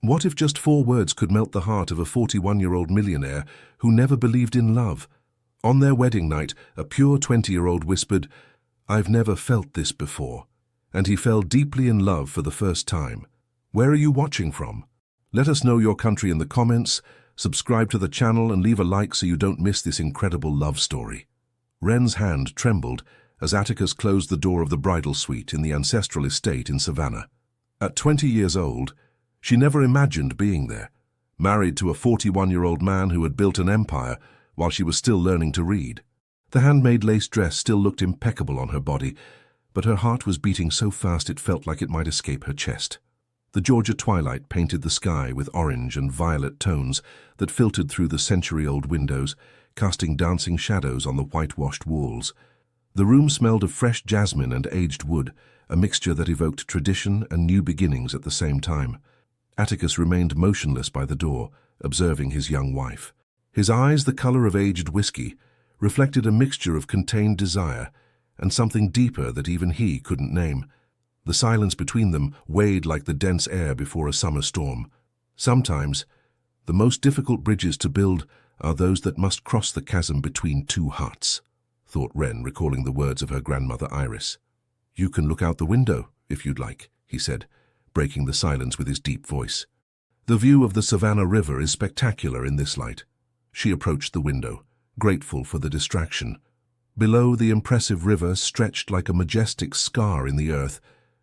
What if just 4 words could melt the heart of a 41-year-old millionaire who never believed in love? On their wedding night, a pure 20-year-old whispered, "I've never felt this before," and he fell deeply in love for the first time. Where are you watching from? Let us know your country in the comments, subscribe to the channel and leave a like so you don't miss this incredible love story. Wren's hand trembled as Atticus closed the door of the bridal suite in the ancestral estate in Savannah. At 20 years old, she never imagined being there, married to a 41-year-old man who had built an empire while she was still learning to read. The handmade lace dress still looked impeccable on her body, but her heart was beating so fast it felt like it might escape her chest. The Georgia twilight painted the sky with orange and violet tones that filtered through the century-old windows, casting dancing shadows on the whitewashed walls. The room smelled of fresh jasmine and aged wood, a mixture that evoked tradition and new beginnings at the same time. Atticus remained motionless by the door, observing his young wife. His eyes, the color of aged whiskey, reflected a mixture of contained desire and something deeper that even he couldn't name. The silence between them weighed like the dense air before a summer storm. Sometimes, the most difficult bridges to build are those that must cross the chasm between two hearts, thought Wren, recalling the words of her grandmother Iris. "You can look out the window, if you'd like," he said, breaking the silence with his deep voice. "The view of the Savannah River is spectacular in this light." She approached the window, grateful for the distraction. Below, the impressive river stretched like a majestic scar in the earth,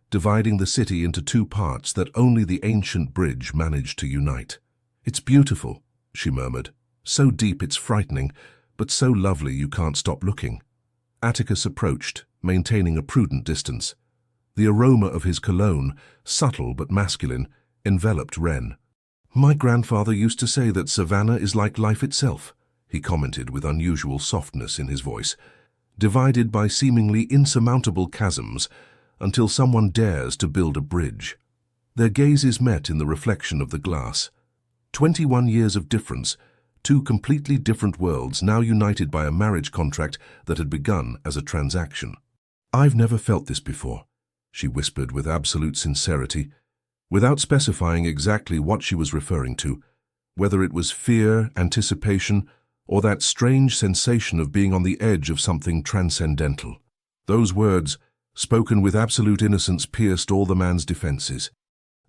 dividing the city into two parts that only the ancient bridge managed to unite. "It's beautiful," she murmured. "So deep it's frightening, but so lovely you can't stop looking." Atticus approached, maintaining a prudent distance. The aroma of his cologne, subtle but masculine, enveloped Wren. "My grandfather used to say that Savannah is like life itself," he commented with unusual softness in his voice, "divided by seemingly insurmountable chasms until someone dares to build a bridge." Their gazes met in the reflection of the glass. 21 years of difference, two completely different worlds now united by a marriage contract that had begun as a transaction. "I've never felt this before," she whispered with absolute sincerity, without specifying exactly what she was referring to, whether it was fear, anticipation, or that strange sensation of being on the edge of something transcendental. Those words, spoken with absolute innocence, pierced all the man's defenses.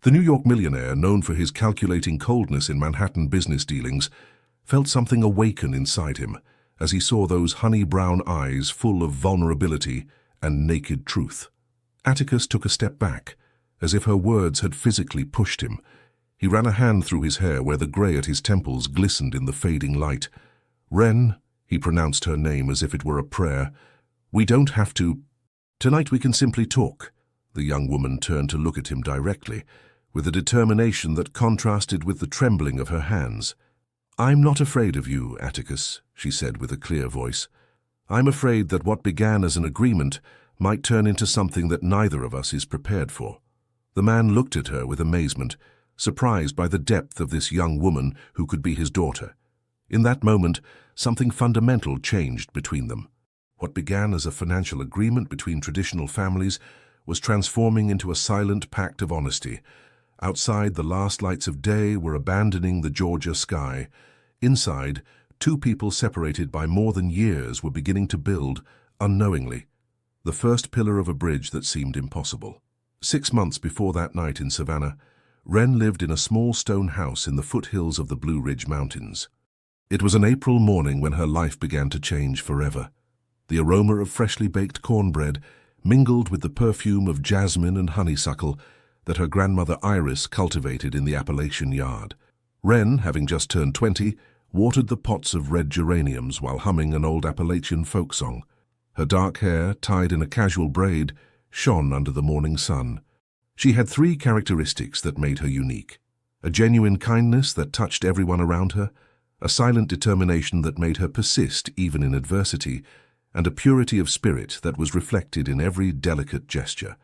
The New York millionaire, known for his calculating coldness in Manhattan business dealings, felt something awaken inside him as he saw those honey-brown eyes full of vulnerability and naked truth. Atticus took a step back, as if her words had physically pushed him. He ran a hand through his hair where the grey at his temples glistened in the fading light. "Wren," he pronounced her name as if it were a prayer, "we don't have to. Tonight we can simply talk." The young woman turned to look at him directly, with a determination that contrasted with the trembling of her hands. "I'm not afraid of you, Atticus," she said with a clear voice. "I'm afraid that what began as an agreement might turn into something that neither of us is prepared for." The man looked at her with amazement, surprised by the depth of this young woman who could be his daughter. In that moment, something fundamental changed between them. What began as a financial agreement between traditional families was transforming into a silent pact of honesty. Outside, the last lights of day were abandoning the Georgia sky. Inside, two people separated by more than years were beginning to build, unknowingly, the first pillar of a bridge that seemed impossible. 6 months before that night in Savannah, Wren lived in a small stone house in the foothills of the Blue Ridge Mountains. It was an April morning when her life began to change forever. The aroma of freshly baked cornbread mingled with the perfume of jasmine and honeysuckle that her grandmother Iris cultivated in the Appalachian yard. Wren, having just turned 20, watered the pots of red geraniums while humming an old Appalachian folk song. Her dark hair, tied in a casual braid, shone under the morning sun. She had 3 characteristics that made her unique: a genuine kindness that touched everyone around her, a silent determination that made her persist even in adversity, and a purity of spirit that was reflected in every delicate gesture.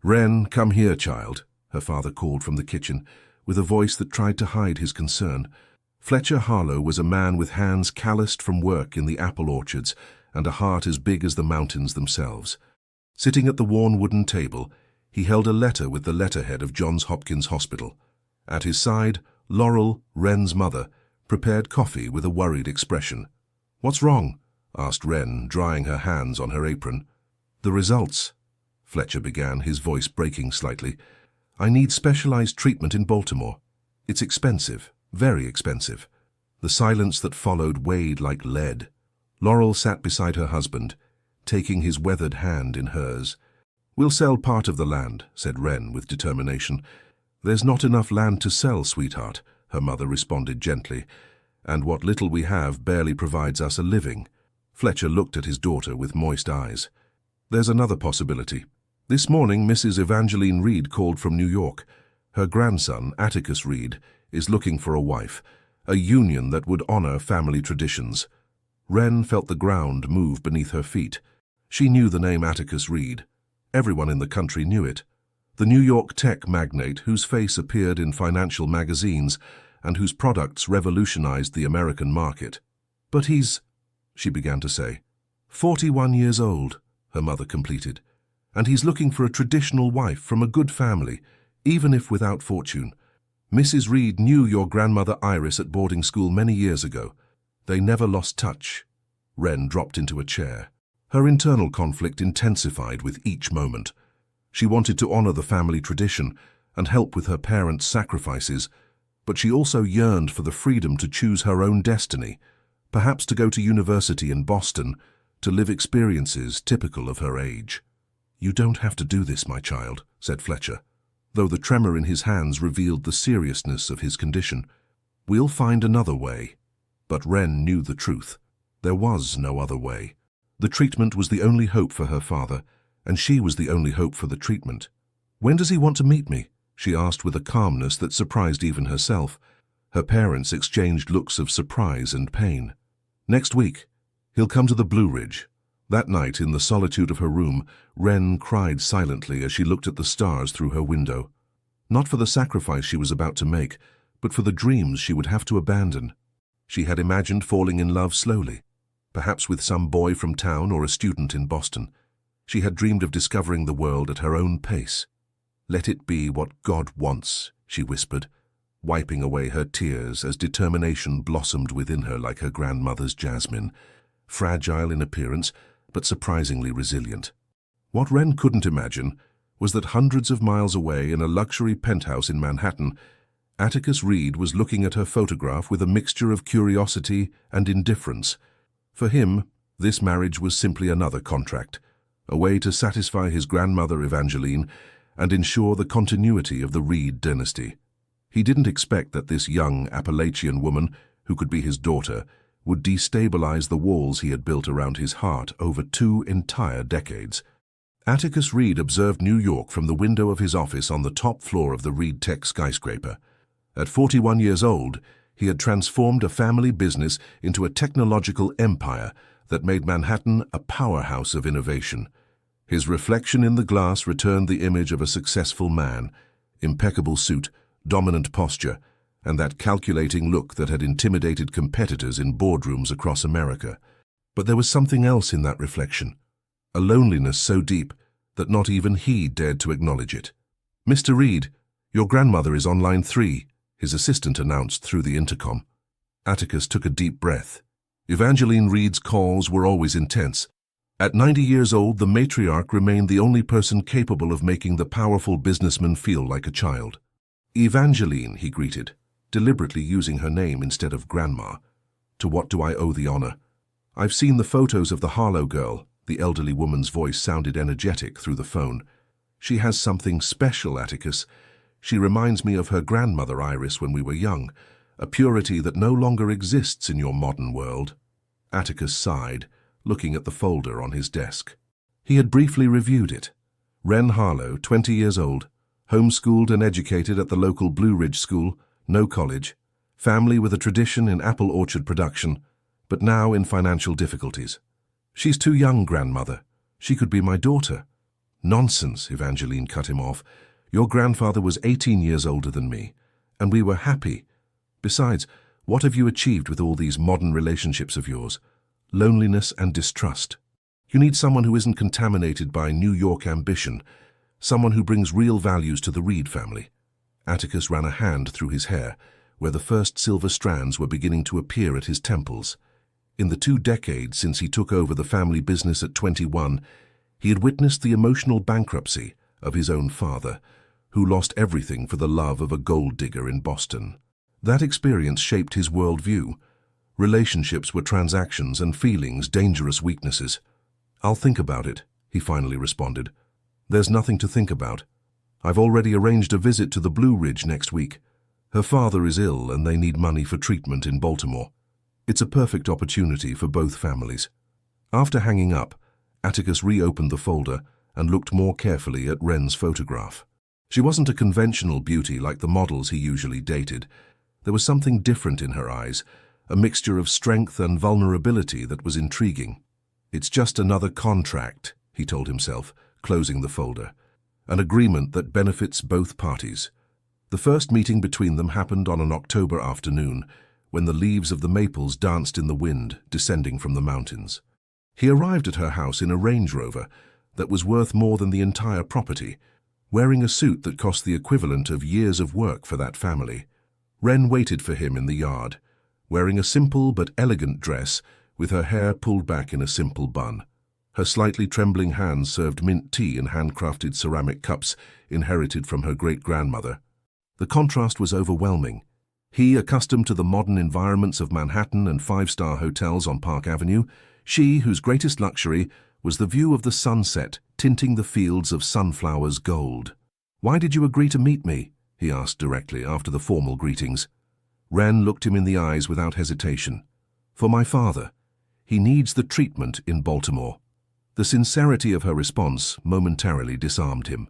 "Wren, come here, child," her father called from the kitchen, with a voice that tried to hide his concern. Fletcher Harlow was a man with hands calloused from work in the apple orchards and a heart as big as the mountains themselves. Sitting at the worn wooden table, he held a letter with the letterhead of Johns Hopkins Hospital. At his side, Laurel, Wren's mother, prepared coffee with a worried expression. "What's wrong?" asked Wren, drying her hands on her apron. "The results," Fletcher began, his voice breaking slightly. "I need specialized treatment in Baltimore. It's expensive, very expensive." The silence that followed weighed like lead. Laurel sat beside her husband, taking his weathered hand in hers. "We'll sell part of the land," said Wren with determination. "There's not enough land to sell, sweetheart," her mother responded gently, "and what little we have barely provides us a living." Fletcher looked at his daughter with moist eyes. "There's another possibility. This morning, Mrs. Evangeline Reed called from New York. Her grandson, Atticus Reed, is looking for a wife, a union that would honor family traditions." Wren felt the ground move beneath her feet. She knew the name Atticus Reed. Everyone in the country knew it. The New York tech magnate whose face appeared in financial magazines and whose products revolutionized the American market. "But he's," she began to say. 41 years old, her mother completed. "And he's looking for a traditional wife from a good family, even if without fortune. Mrs. Reed knew your grandmother Iris at boarding school many years ago. They never lost touch." Wren dropped into a chair. Her internal conflict intensified with each moment. She wanted to honor the family tradition and help with her parents' sacrifices, but she also yearned for the freedom to choose her own destiny, perhaps to go to university in Boston, to live experiences typical of her age. "You don't have to do this, my child," said Fletcher, though the tremor in his hands revealed the seriousness of his condition. "We'll find another way." But Wren knew the truth. There was no other way. The treatment was the only hope for her father, and she was the only hope for the treatment. "When does he want to meet me?" she asked with a calmness that surprised even herself. Her parents exchanged looks of surprise and pain. "Next week. He'll come to the Blue Ridge." That night, in the solitude of her room, Wren cried silently as she looked at the stars through her window. Not for the sacrifice she was about to make, but for the dreams she would have to abandon. She had imagined falling in love slowly, perhaps with some boy from town or a student in Boston. She had dreamed of discovering the world at her own pace. "Let it be what God wants," she whispered, wiping away her tears as determination blossomed within her like her grandmother's jasmine, fragile in appearance, but surprisingly resilient. What Wren couldn't imagine was that hundreds of miles away in a luxury penthouse in Manhattan, Atticus Reed was looking at her photograph with a mixture of curiosity and indifference. For him, this marriage was simply another contract, a way to satisfy his grandmother Evangeline and ensure the continuity of the Reed dynasty. He didn't expect that this young Appalachian woman, who could be his daughter, would destabilize the walls he had built around his heart over 2 entire decades. Atticus Reed observed New York from the window of his office on the top floor of the Reed Tech skyscraper. At 41 years old, he had transformed a family business into a technological empire that made Manhattan a powerhouse of innovation. His reflection in the glass returned the image of a successful man, impeccable suit, dominant posture, and that calculating look that had intimidated competitors in boardrooms across America. But there was something else in that reflection, a loneliness so deep that not even he dared to acknowledge it. "Mr. Reed, your grandmother is on line 3, his assistant announced through the intercom. Atticus took a deep breath. Evangeline Reed's calls were always intense. At 90 years old, the matriarch remained the only person capable of making the powerful businessman feel like a child. "Evangeline," he greeted, deliberately using her name instead of Grandma. "To what do I owe the honor?" "I've seen the photos of the Harlow girl." The elderly woman's voice sounded energetic through the phone. "She has something special, Atticus. She reminds me of her grandmother Iris when we were young, a purity that no longer exists in your modern world." Atticus sighed, looking at the folder on his desk. He had briefly reviewed it. Wren Harlow, 20 years old, homeschooled and educated at the local Blue Ridge school, no college, family with a tradition in apple orchard production, but now in financial difficulties. "She's too young, grandmother. She could be my daughter." "Nonsense," Evangeline cut him off. "Your grandfather was 18 years older than me, and we were happy. Besides, what have you achieved with all these modern relationships of yours? Loneliness and distrust. You need someone who isn't contaminated by New York ambition, someone who brings real values to the Reed family." Atticus ran a hand through his hair, where the first silver strands were beginning to appear at his temples. In the 2 decades since he took over the family business at 21, he had witnessed the emotional bankruptcy of his own father, who lost everything for the love of a gold digger in Boston. That experience shaped his worldview. Relationships were transactions and feelings dangerous weaknesses. "I'll think about it," he finally responded. "There's nothing to think about. I've already arranged a visit to the Blue Ridge next week. Her father is ill and they need money for treatment in Baltimore. It's a perfect opportunity for both families." After hanging up, Atticus reopened the folder and looked more carefully at Wren's photograph. She wasn't a conventional beauty like the models he usually dated. There was something different in her eyes, a mixture of strength and vulnerability that was intriguing. "It's just another contract," he told himself, closing the folder. "An agreement that benefits both parties." The first meeting between them happened on an October afternoon, when the leaves of the maples danced in the wind, descending from the mountains. He arrived at her house in a Range Rover that was worth more than the entire property, wearing a suit that cost the equivalent of years of work for that family. Wren waited for him in the yard, wearing a simple but elegant dress with her hair pulled back in a simple bun. Her slightly trembling hands served mint tea in handcrafted ceramic cups inherited from her great-grandmother. The contrast was overwhelming. He, accustomed to the modern environments of Manhattan and 5-star hotels on Park Avenue, she, whose greatest luxury was the view of the sunset tinting the fields of sunflowers gold. "Why did you agree to meet me?" he asked directly after the formal greetings. Wren looked him in the eyes without hesitation. "For my father. He needs the treatment in Baltimore." The sincerity of her response momentarily disarmed him.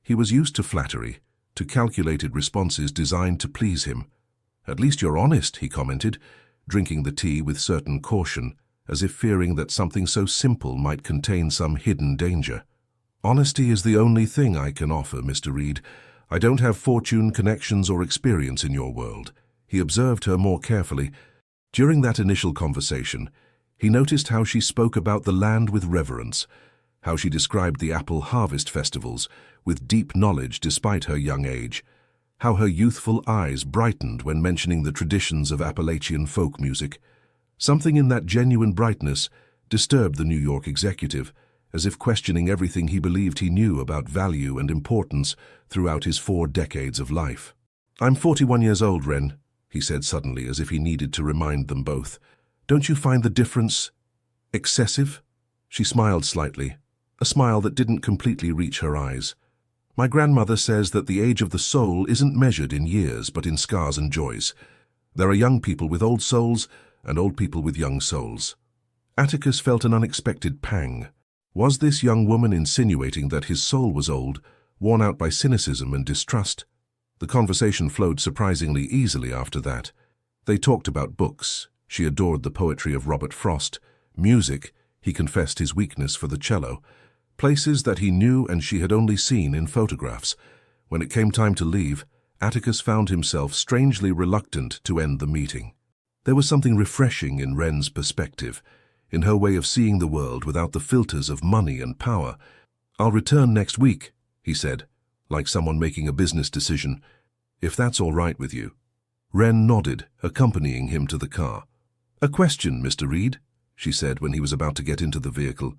He was used to flattery, to calculated responses designed to please him. "At least you're honest," he commented, drinking the tea with certain caution, as if fearing that something so simple might contain some hidden danger. "Honesty is the only thing I can offer, Mr. Reed. I don't have fortune, connections, or experience in your world." He observed her more carefully. During that initial conversation, he noticed how she spoke about the land with reverence, how she described the apple harvest festivals with deep knowledge despite her young age, how her youthful eyes brightened when mentioning the traditions of Appalachian folk music. Something in that genuine brightness disturbed the New York executive, as if questioning everything he believed he knew about value and importance throughout his 4 decades of life. "I'm 41 years old, Wren," he said suddenly, as if he needed to remind them both. "Don't you find the difference excessive?" She smiled slightly, a smile that didn't completely reach her eyes. "My grandmother says that the age of the soul isn't measured in years, but in scars and joys. There are young people with old souls and old people with young souls." Atticus felt an unexpected pang. Was this young woman insinuating that his soul was old, worn out by cynicism and distrust? The conversation flowed surprisingly easily after that. They talked about books. She adored the poetry of Robert Frost. Music, he confessed his weakness for the cello. Places that he knew and she had only seen in photographs. When it came time to leave, Atticus found himself strangely reluctant to end the meeting. There was something refreshing in Wren's perspective, in her way of seeing the world without the filters of money and power. "I'll return next week," he said, like someone making a business decision. "If that's all right with you." Wren nodded, accompanying him to the car. "A question, Mr. Reed," she said when he was about to get into the vehicle.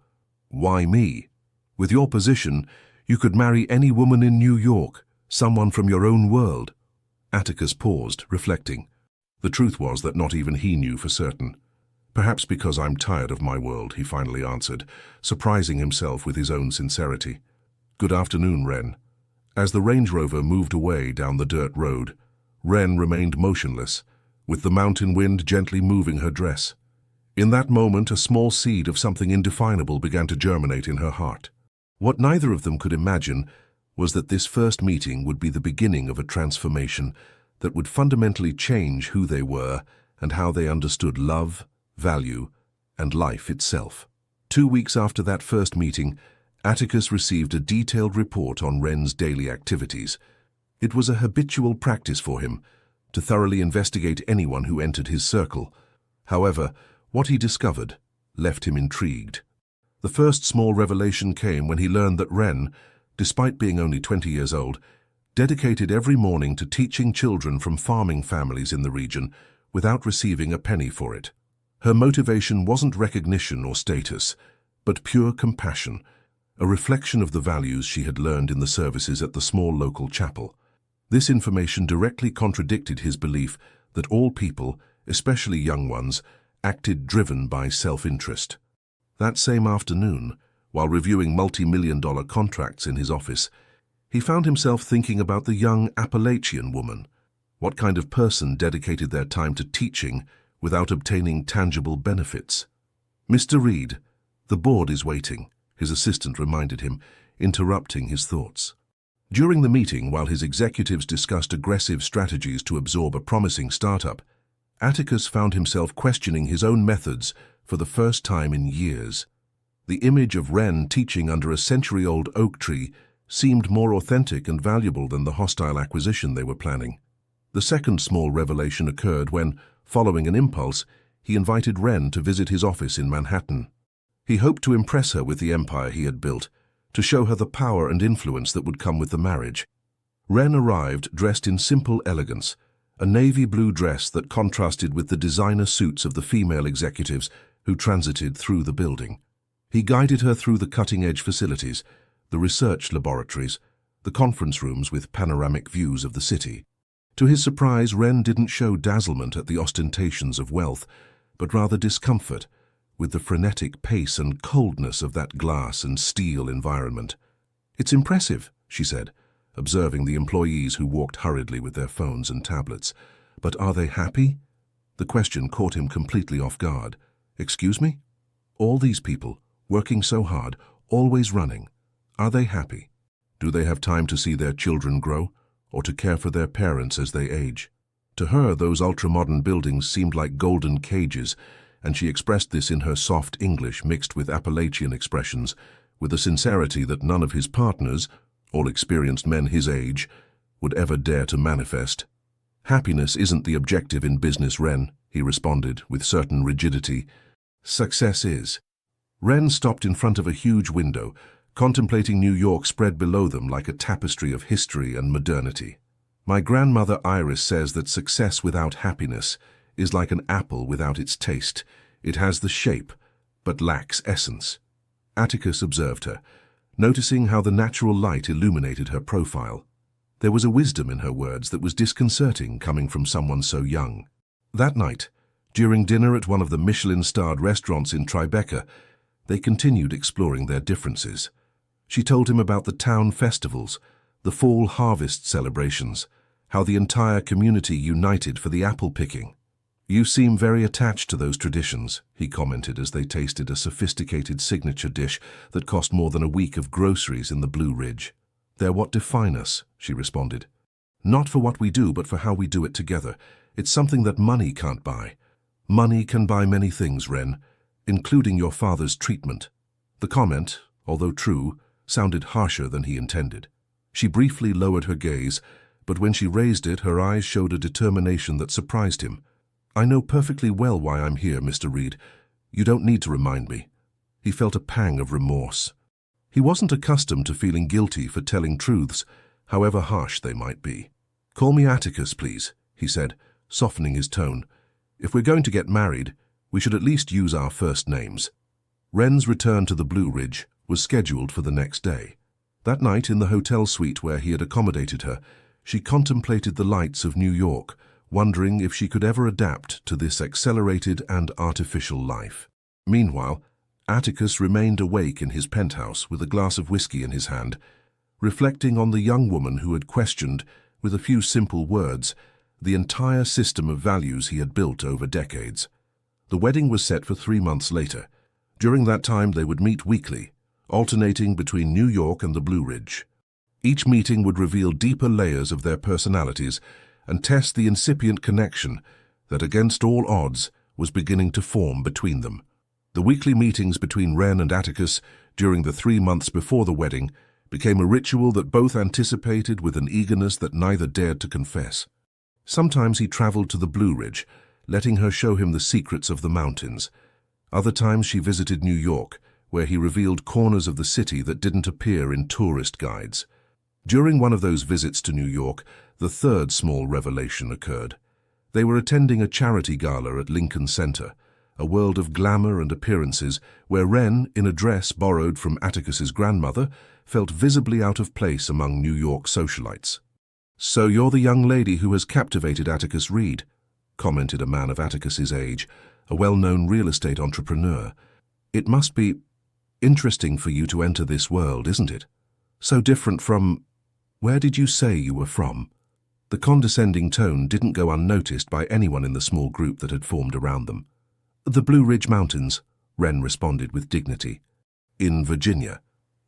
"Why me? With your position, you could marry any woman in New York, someone from your own world." Atticus paused, reflecting. The truth was that not even he knew for certain. "Perhaps because I'm tired of my world," he finally answered, surprising himself with his own sincerity. "Good afternoon, Wren." As the Range Rover moved away down the dirt road, Wren remained motionless, with the mountain wind gently moving her dress. In that moment, a small seed of something indefinable began to germinate in her heart. What neither of them could imagine was that this first meeting would be the beginning of a transformation that would fundamentally change who they were and how they understood love, value, and life itself. 2 weeks after that first meeting, Atticus received a detailed report on Wren's daily activities. It was a habitual practice for him to thoroughly investigate anyone who entered his circle. However, what he discovered left him intrigued. The first small revelation came when he learned that Wren, despite being only 20 years old, dedicated every morning to teaching children from farming families in the region without receiving a penny for it. Her motivation wasn't recognition or status, but pure compassion, a reflection of the values she had learned in the services at the small local chapel. This information directly contradicted his belief that all people, especially young ones, acted driven by self-interest. That same afternoon, while reviewing multi-million-dollar contracts in his office, he found himself thinking about the young Appalachian woman. What kind of person dedicated their time to teaching without obtaining tangible benefits? "Mr. Reed, the board is waiting," his assistant reminded him, interrupting his thoughts. During the meeting, while his executives discussed aggressive strategies to absorb a promising startup, Atticus found himself questioning his own methods for the first time in years. The image of Wren teaching under a century-old oak tree seemed more authentic and valuable than the hostile acquisition they were planning. The second small revelation occurred when, following an impulse, he invited Wren to visit his office in Manhattan. He hoped to impress her with the empire he had built, to show her the power and influence that would come with the marriage. Wren arrived dressed in simple elegance, a navy blue dress that contrasted with the designer suits of the female executives who transited through the building. He guided her through the cutting-edge facilities, the research laboratories, the conference rooms with panoramic views of the city. To his surprise, Wren didn't show dazzlement at the ostentations of wealth, but rather discomfort with the frenetic pace and coldness of that glass and steel environment. "It's impressive," she said, observing the employees who walked hurriedly with their phones and tablets. "But are they happy?" The question caught him completely off guard. "Excuse me? All these people, working so hard, always running. Are they happy? Do they have time to see their children grow, or to care for their parents as they age?" To her, those ultra-modern buildings seemed like golden cages, and she expressed this in her soft English mixed with Appalachian expressions, with a sincerity that none of his partners, all experienced men his age, would ever dare to manifest. "Happiness isn't the objective in business, Wren," he responded with certain rigidity. "Success is." Wren stopped in front of a huge window, contemplating New York spread below them like a tapestry of history and modernity. "My grandmother Iris says that success without happiness is like an apple without its taste. It has the shape, but lacks essence." Atticus observed her, noticing how the natural light illuminated her profile. There was a wisdom in her words that was disconcerting coming from someone so young. That night, during dinner at one of the Michelin-starred restaurants in Tribeca, they continued exploring their differences. She told him about the town festivals, the fall harvest celebrations, how the entire community united for the apple picking. "You seem very attached to those traditions," he commented as they tasted a sophisticated signature dish that cost more than a week of groceries in the Blue Ridge. "They're what define us," she responded. "Not for what we do, but for how we do it together. It's something that money can't buy. Money can buy many things, Wren, including your father's treatment." The comment, although true, sounded harsher than he intended. She briefly lowered her gaze, but when she raised it, her eyes showed a determination that surprised him. "I know perfectly well why I'm here, Mr. Reed. You don't need to remind me." He felt a pang of remorse. He wasn't accustomed to feeling guilty for telling truths, however harsh they might be. "Call me Atticus, please," he said, softening his tone. "If we're going to get married, we should at least use our first names." Wren's return to the Blue Ridge was scheduled for the next day. That night, in the hotel suite where he had accommodated her, she contemplated the lights of New York, wondering if she could ever adapt to this accelerated and artificial life. Meanwhile, Atticus remained awake in his penthouse with a glass of whiskey in his hand, reflecting on the young woman who had questioned, with a few simple words, the entire system of values he had built over decades. The wedding was set for 3 months later. During that time, they would meet weekly, alternating between New York and the Blue Ridge. Each meeting would reveal deeper layers of their personalities and test the incipient connection that, against all odds, was beginning to form between them. The weekly meetings between Wren and Atticus during the 3 months before the wedding became a ritual that both anticipated with an eagerness that neither dared to confess. Sometimes he traveled to the Blue Ridge, letting her show him the secrets of the mountains. Other times she visited New York, where he revealed corners of the city that didn't appear in tourist guides. During one of those visits to New York, the third small revelation occurred. They were attending a charity gala at Lincoln Center, a world of glamour and appearances where Wren, in a dress borrowed from Atticus's grandmother, felt visibly out of place among New York socialites. "So you're the young lady who has captivated Atticus Reed," commented a man of Atticus's age, a well-known real estate entrepreneur. "It must be interesting for you to enter this world, isn't it? So different from... Where did you say you were from?" The condescending tone didn't go unnoticed by anyone in the small group that had formed around them. "The Blue Ridge Mountains," Wren responded with dignity. "In Virginia."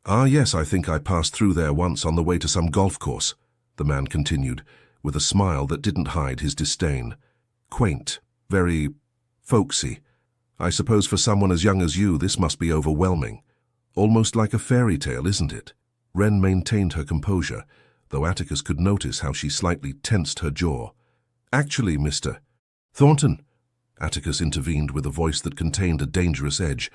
"Ah, yes, I think I passed through there once on the way to some golf course," the man continued, with a smile that didn't hide his disdain. "Quaint, very folksy. I suppose for someone as young as you, this must be overwhelming. Almost like a fairy tale, isn't it?" Wren maintained her composure, though Atticus could notice how she slightly tensed her jaw. "Actually, Mr. Thornton," Atticus intervened with a voice that contained a dangerous edge,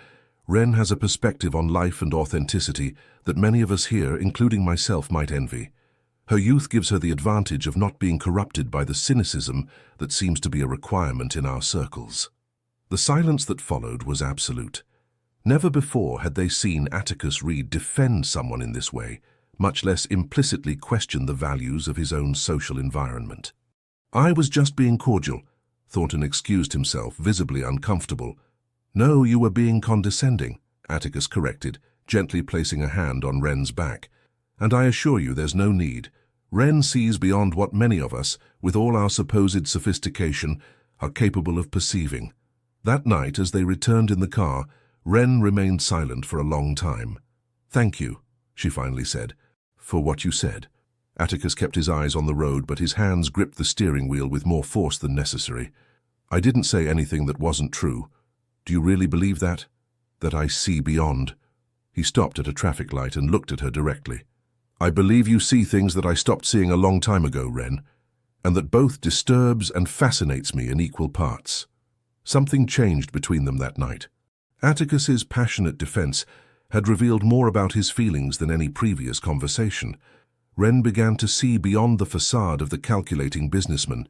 "Wren has a perspective on life and authenticity that many of us here, including myself, might envy. Her youth gives her the advantage of not being corrupted by the cynicism that seems to be a requirement in our circles." The silence that followed was absolute. Never before had they seen Atticus Reed defend someone in this way, much less implicitly question the values of his own social environment. "I was just being cordial," Thornton excused himself, visibly uncomfortable. "No, you were being condescending," Atticus corrected, gently placing a hand on Wren's back. "And I assure you there's no need. Wren sees beyond what many of us, with all our supposed sophistication, are capable of perceiving." That night, as they returned in the car, Wren remained silent for a long time. "Thank you," she finally said, "for what you said." Atticus kept his eyes on the road, but his hands gripped the steering wheel with more force than necessary. "I didn't say anything that wasn't true. Do you really believe that? That I see beyond?" He stopped at a traffic light and looked at her directly. "I believe you see things that I stopped seeing a long time ago, Wren, and that both disturbs and fascinates me in equal parts." Something changed between them that night. Atticus's passionate defense had revealed more about his feelings than any previous conversation. Wren began to see beyond the facade of the calculating businessman.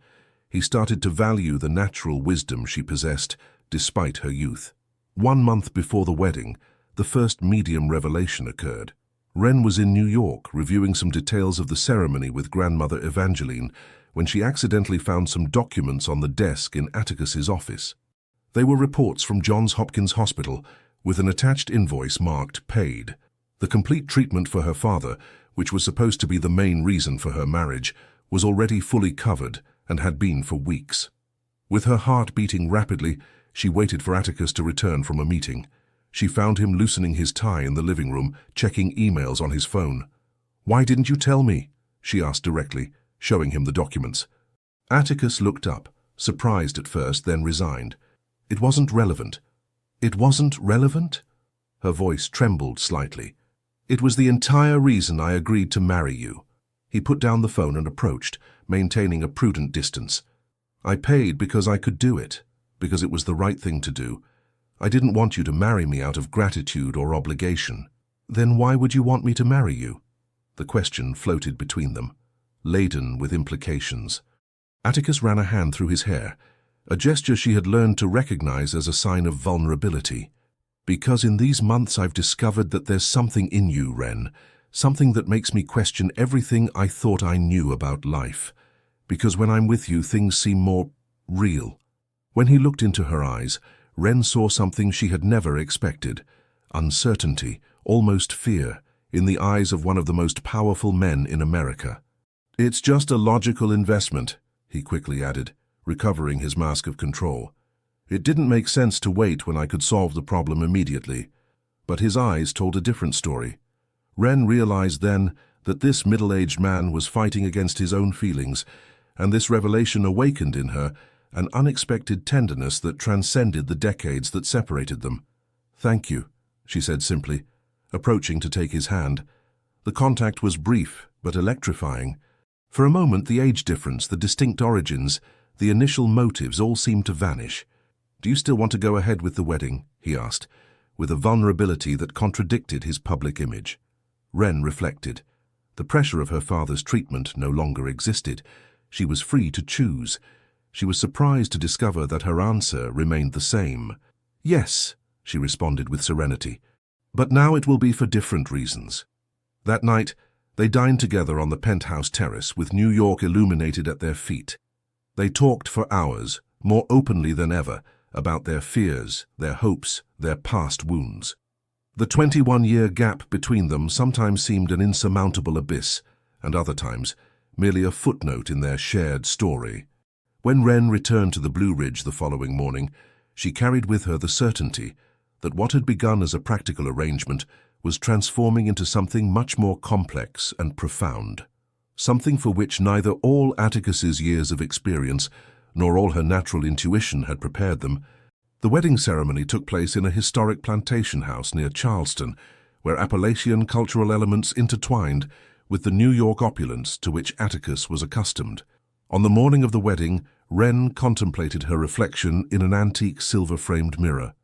He started to value the natural wisdom she possessed, despite her youth. 1 month before the wedding, the first medium revelation occurred. Wren was in New York, reviewing some details of the ceremony with grandmother Evangeline, when she accidentally found some documents on the desk in Atticus's office. They were reports from Johns Hopkins Hospital, with an attached invoice marked paid. The complete treatment for her father, which was supposed to be the main reason for her marriage, was already fully covered and had been for weeks. With her heart beating rapidly, she waited for Atticus to return from a meeting. She found him loosening his tie in the living room, checking emails on his phone. "Why didn't you tell me?" she asked directly, showing him the documents. Atticus looked up, surprised at first, then resigned. "It wasn't relevant." "It wasn't relevant?" Her voice trembled slightly. "It was the entire reason I agreed to marry you." He put down the phone and approached, maintaining a prudent distance. "I paid because I could do it, because it was the right thing to do. I didn't want you to marry me out of gratitude or obligation." "Then why would you want me to marry you?" The question floated between them, laden with implications. Atticus ran a hand through his hair, a gesture she had learned to recognize as a sign of vulnerability. "Because in these months I've discovered that there's something in you, Wren, something that makes me question everything I thought I knew about life. Because when I'm with you, things seem more real." When he looked into her eyes, Wren saw something she had never expected: uncertainty, almost fear, in the eyes of one of the most powerful men in America. "It's just a logical investment," he quickly added, recovering his mask of control. "It didn't make sense to wait when I could solve the problem immediately." But his eyes told a different story. Wren realized then that this middle-aged man was fighting against his own feelings, and this revelation awakened in her an unexpected tenderness that transcended the decades that separated them. "Thank you," she said simply, approaching to take his hand. The contact was brief but electrifying. For a moment, the age difference, the distinct origins, the initial motives all seemed to vanish. "Do you still want to go ahead with the wedding?" he asked, with a vulnerability that contradicted his public image. Wren reflected. The pressure of her father's treatment no longer existed. She was free to choose. She was surprised to discover that her answer remained the same. "Yes," she responded with serenity. "But now it will be for different reasons." That night, they dined together on the penthouse terrace with New York illuminated at their feet. They talked for hours, more openly than ever, about their fears, their hopes, their past wounds. The 21-year gap between them sometimes seemed an insurmountable abyss, and other times merely a footnote in their shared story. When Wren returned to the Blue Ridge the following morning, she carried with her the certainty that what had begun as a practical arrangement was transforming into something much more complex and profound, something for which neither all Atticus's years of experience nor all her natural intuition had prepared them. The wedding ceremony took place in a historic plantation house near Charleston, where Appalachian cultural elements intertwined with the New York opulence to which Atticus was accustomed. On the morning of the wedding, Wren contemplated her reflection in an antique silver-framed mirror.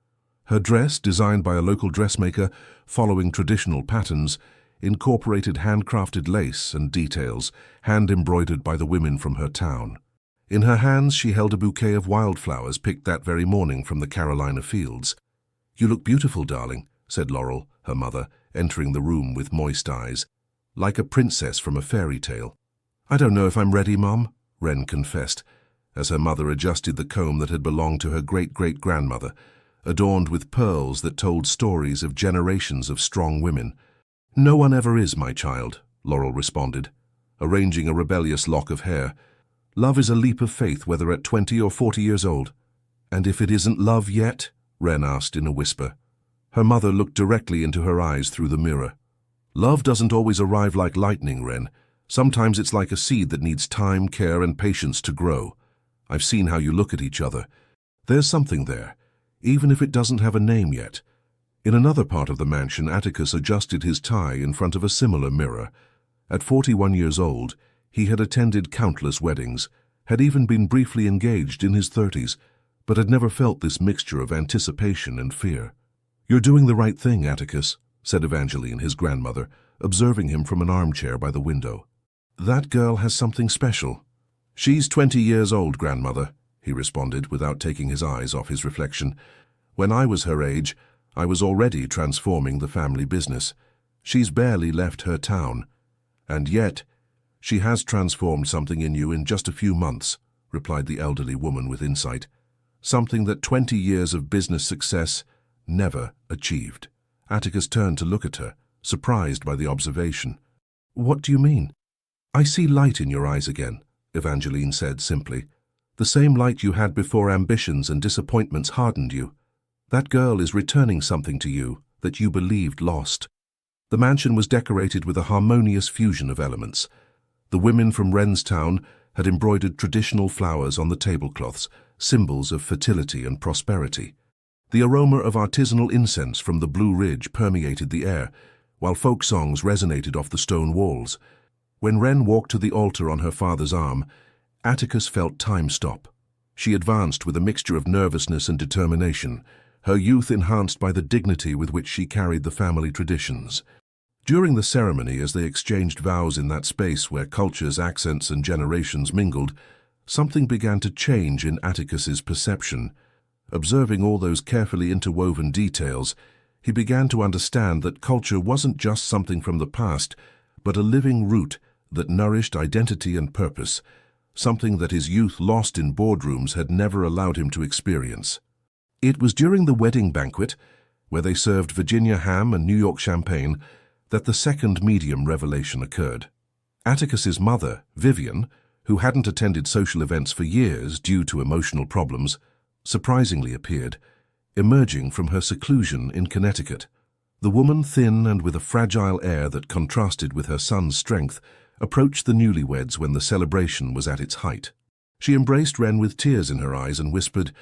Her dress, designed by a local dressmaker following traditional patterns, incorporated handcrafted lace and details, hand-embroidered by the women from her town. In her hands she held a bouquet of wildflowers picked that very morning from the Carolina fields. "You look beautiful, darling," said Laurel, her mother, entering the room with moist eyes. "Like a princess from a fairy tale." "I don't know if I'm ready, Mom," Wren confessed, as her mother adjusted the comb that had belonged to her great-great-grandmother, adorned with pearls that told stories of generations of strong women. "No one ever is, my child," Laurel responded, arranging a rebellious lock of hair. "Love is a leap of faith whether at 20 or 40 years old." "And if it isn't love yet?" Wren asked in a whisper. Her mother looked directly into her eyes through the mirror. "Love doesn't always arrive like lightning, Wren. Sometimes it's like a seed that needs time, care, and patience to grow. I've seen how you look at each other. There's something there, even if it doesn't have a name yet." In another part of the mansion, Atticus adjusted his tie in front of a similar mirror. At 41 years old, he had attended countless weddings, had even been briefly engaged in his 30s, but had never felt this mixture of anticipation and fear. "You're doing the right thing, Atticus," said Evangeline, his grandmother, observing him from an armchair by the window. "That girl has something special." "She's 20 years old, grandmother," he responded without taking his eyes off his reflection. "When I was her age, I was already transforming the family business. She's barely left her town. And yet, she has transformed something in you in just a few months," replied the elderly woman with insight. "Something that 20 years of business success never achieved." Atticus turned to look at her, surprised by the observation. "What do you mean?" "I see light in your eyes again," Evangeline said simply. "The same light you had before ambitions and disappointments hardened you. That girl is returning something to you that you believed lost." The mansion was decorated with a harmonious fusion of elements. The women from Wrenstown had embroidered traditional flowers on the tablecloths, symbols of fertility and prosperity. The aroma of artisanal incense from the Blue Ridge permeated the air, while folk songs resonated off the stone walls. When Wren walked to the altar on her father's arm, Atticus felt time stop. She advanced with a mixture of nervousness and determination, her youth enhanced by the dignity with which she carried the family traditions. During the ceremony, as they exchanged vows in that space where cultures, accents, and generations mingled, something began to change in Atticus's perception. Observing all those carefully interwoven details, he began to understand that culture wasn't just something from the past, but a living root that nourished identity and purpose, something that his youth lost in boardrooms had never allowed him to experience. It was during the wedding banquet, where they served Virginia ham and New York champagne, that the second medium revelation occurred. Atticus's mother, Vivian, who hadn't attended social events for years due to emotional problems, surprisingly appeared, emerging from her seclusion in Connecticut. The woman, thin and with a fragile air that contrasted with her son's strength, approached the newlyweds when the celebration was at its height. She embraced Wren with tears in her eyes and whispered,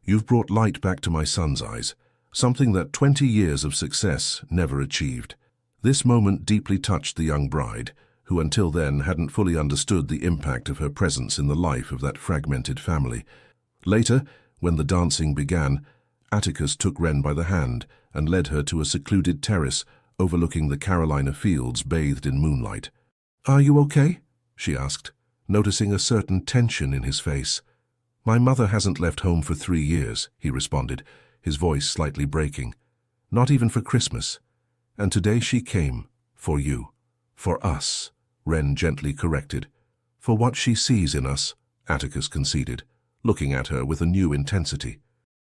"You've brought light back to my son's eyes, something that 20 years of success never achieved." This moment deeply touched the young bride, who until then hadn't fully understood the impact of her presence in the life of that fragmented family. Later, when the dancing began, Atticus took Wren by the hand and led her to a secluded terrace overlooking the Carolina fields bathed in moonlight. "Are you okay?" she asked, noticing a certain tension in his face. "My mother hasn't left home for 3 years," he responded, his voice slightly breaking. "Not even for Christmas. And today she came. For you. For us," Wren gently corrected. "For what she sees in us," Atticus conceded, looking at her with a new intensity.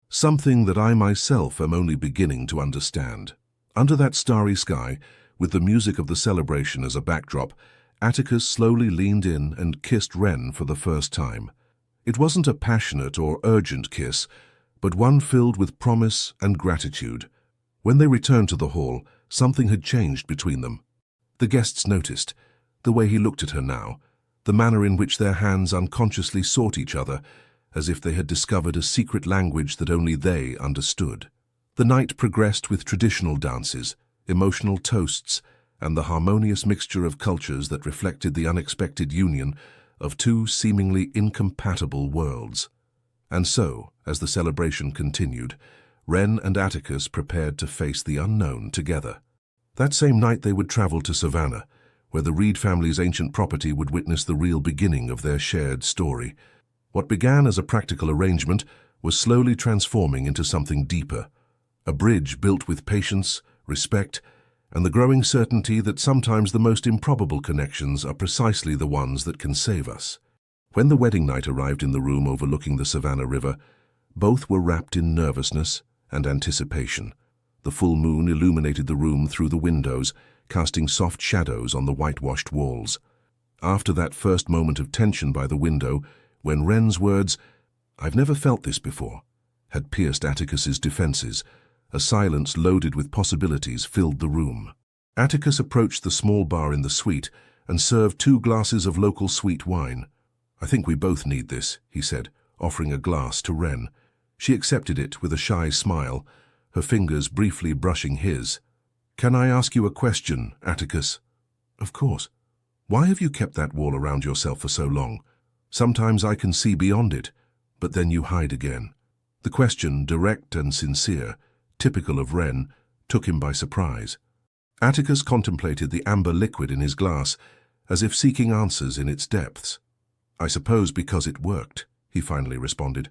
"Something that I myself am only beginning to understand." Under that starry sky, with the music of the celebration as a backdrop, Atticus slowly leaned in and kissed Wren for the first time. It wasn't a passionate or urgent kiss, but one filled with promise and gratitude. When they returned to the hall, something had changed between them. The guests noticed, the way he looked at her now, the manner in which their hands unconsciously sought each other, as if they had discovered a secret language that only they understood. The night progressed with traditional dances, emotional toasts, and the harmonious mixture of cultures that reflected the unexpected union of two seemingly incompatible worlds. And so, as the celebration continued, Wren and Atticus prepared to face the unknown together. That same night they would travel to Savannah, where the Reed family's ancient property would witness the real beginning of their shared story. What began as a practical arrangement was slowly transforming into something deeper, a bridge built with patience, respect, and the growing certainty that sometimes the most improbable connections are precisely the ones that can save us. When the wedding night arrived in the room overlooking the Savannah River, both were wrapped in nervousness and anticipation. The full moon illuminated the room through the windows, casting soft shadows on the whitewashed walls. After that first moment of tension by the window, when Wren's words, "I've never felt this before," had pierced Atticus's defenses, a silence loaded with possibilities filled the room. Atticus approached the small bar in the suite and served 2 glasses of local sweet wine. "I think we both need this," he said, offering a glass to Wren. She accepted it with a shy smile, her fingers briefly brushing his. "Can I ask you a question, Atticus?" "Of course. Why have you kept that wall around yourself for so long? Sometimes I can see beyond it, but then you hide again." The question, direct and sincere, typical of Wren, took him by surprise. Atticus contemplated the amber liquid in his glass, as if seeking answers in its depths. "I suppose because it worked," he finally responded.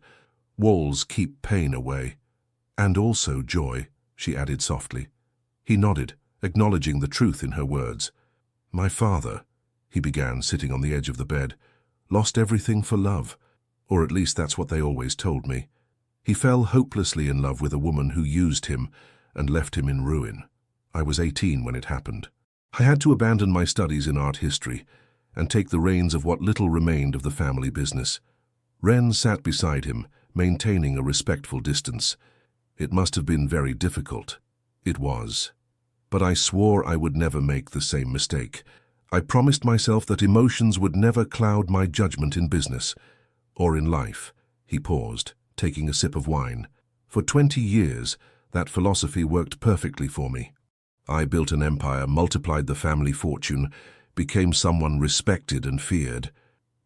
"Walls keep pain away." "And also joy," she added softly. He nodded, acknowledging the truth in her words. "My father," he began, sitting on the edge of the bed, "lost everything for love, or at least that's what they always told me. He fell hopelessly in love with a woman who used him and left him in ruin. I was 18 when it happened. I had to abandon my studies in art history and take the reins of what little remained of the family business." Wren sat beside him, maintaining a respectful distance. "It must have been very difficult." "It was. But I swore I would never make the same mistake. I promised myself that emotions would never cloud my judgment in business or in life." He paused, taking a sip of wine. "For 20 years, that philosophy worked perfectly for me. I built an empire, multiplied the family fortune, became someone respected and feared.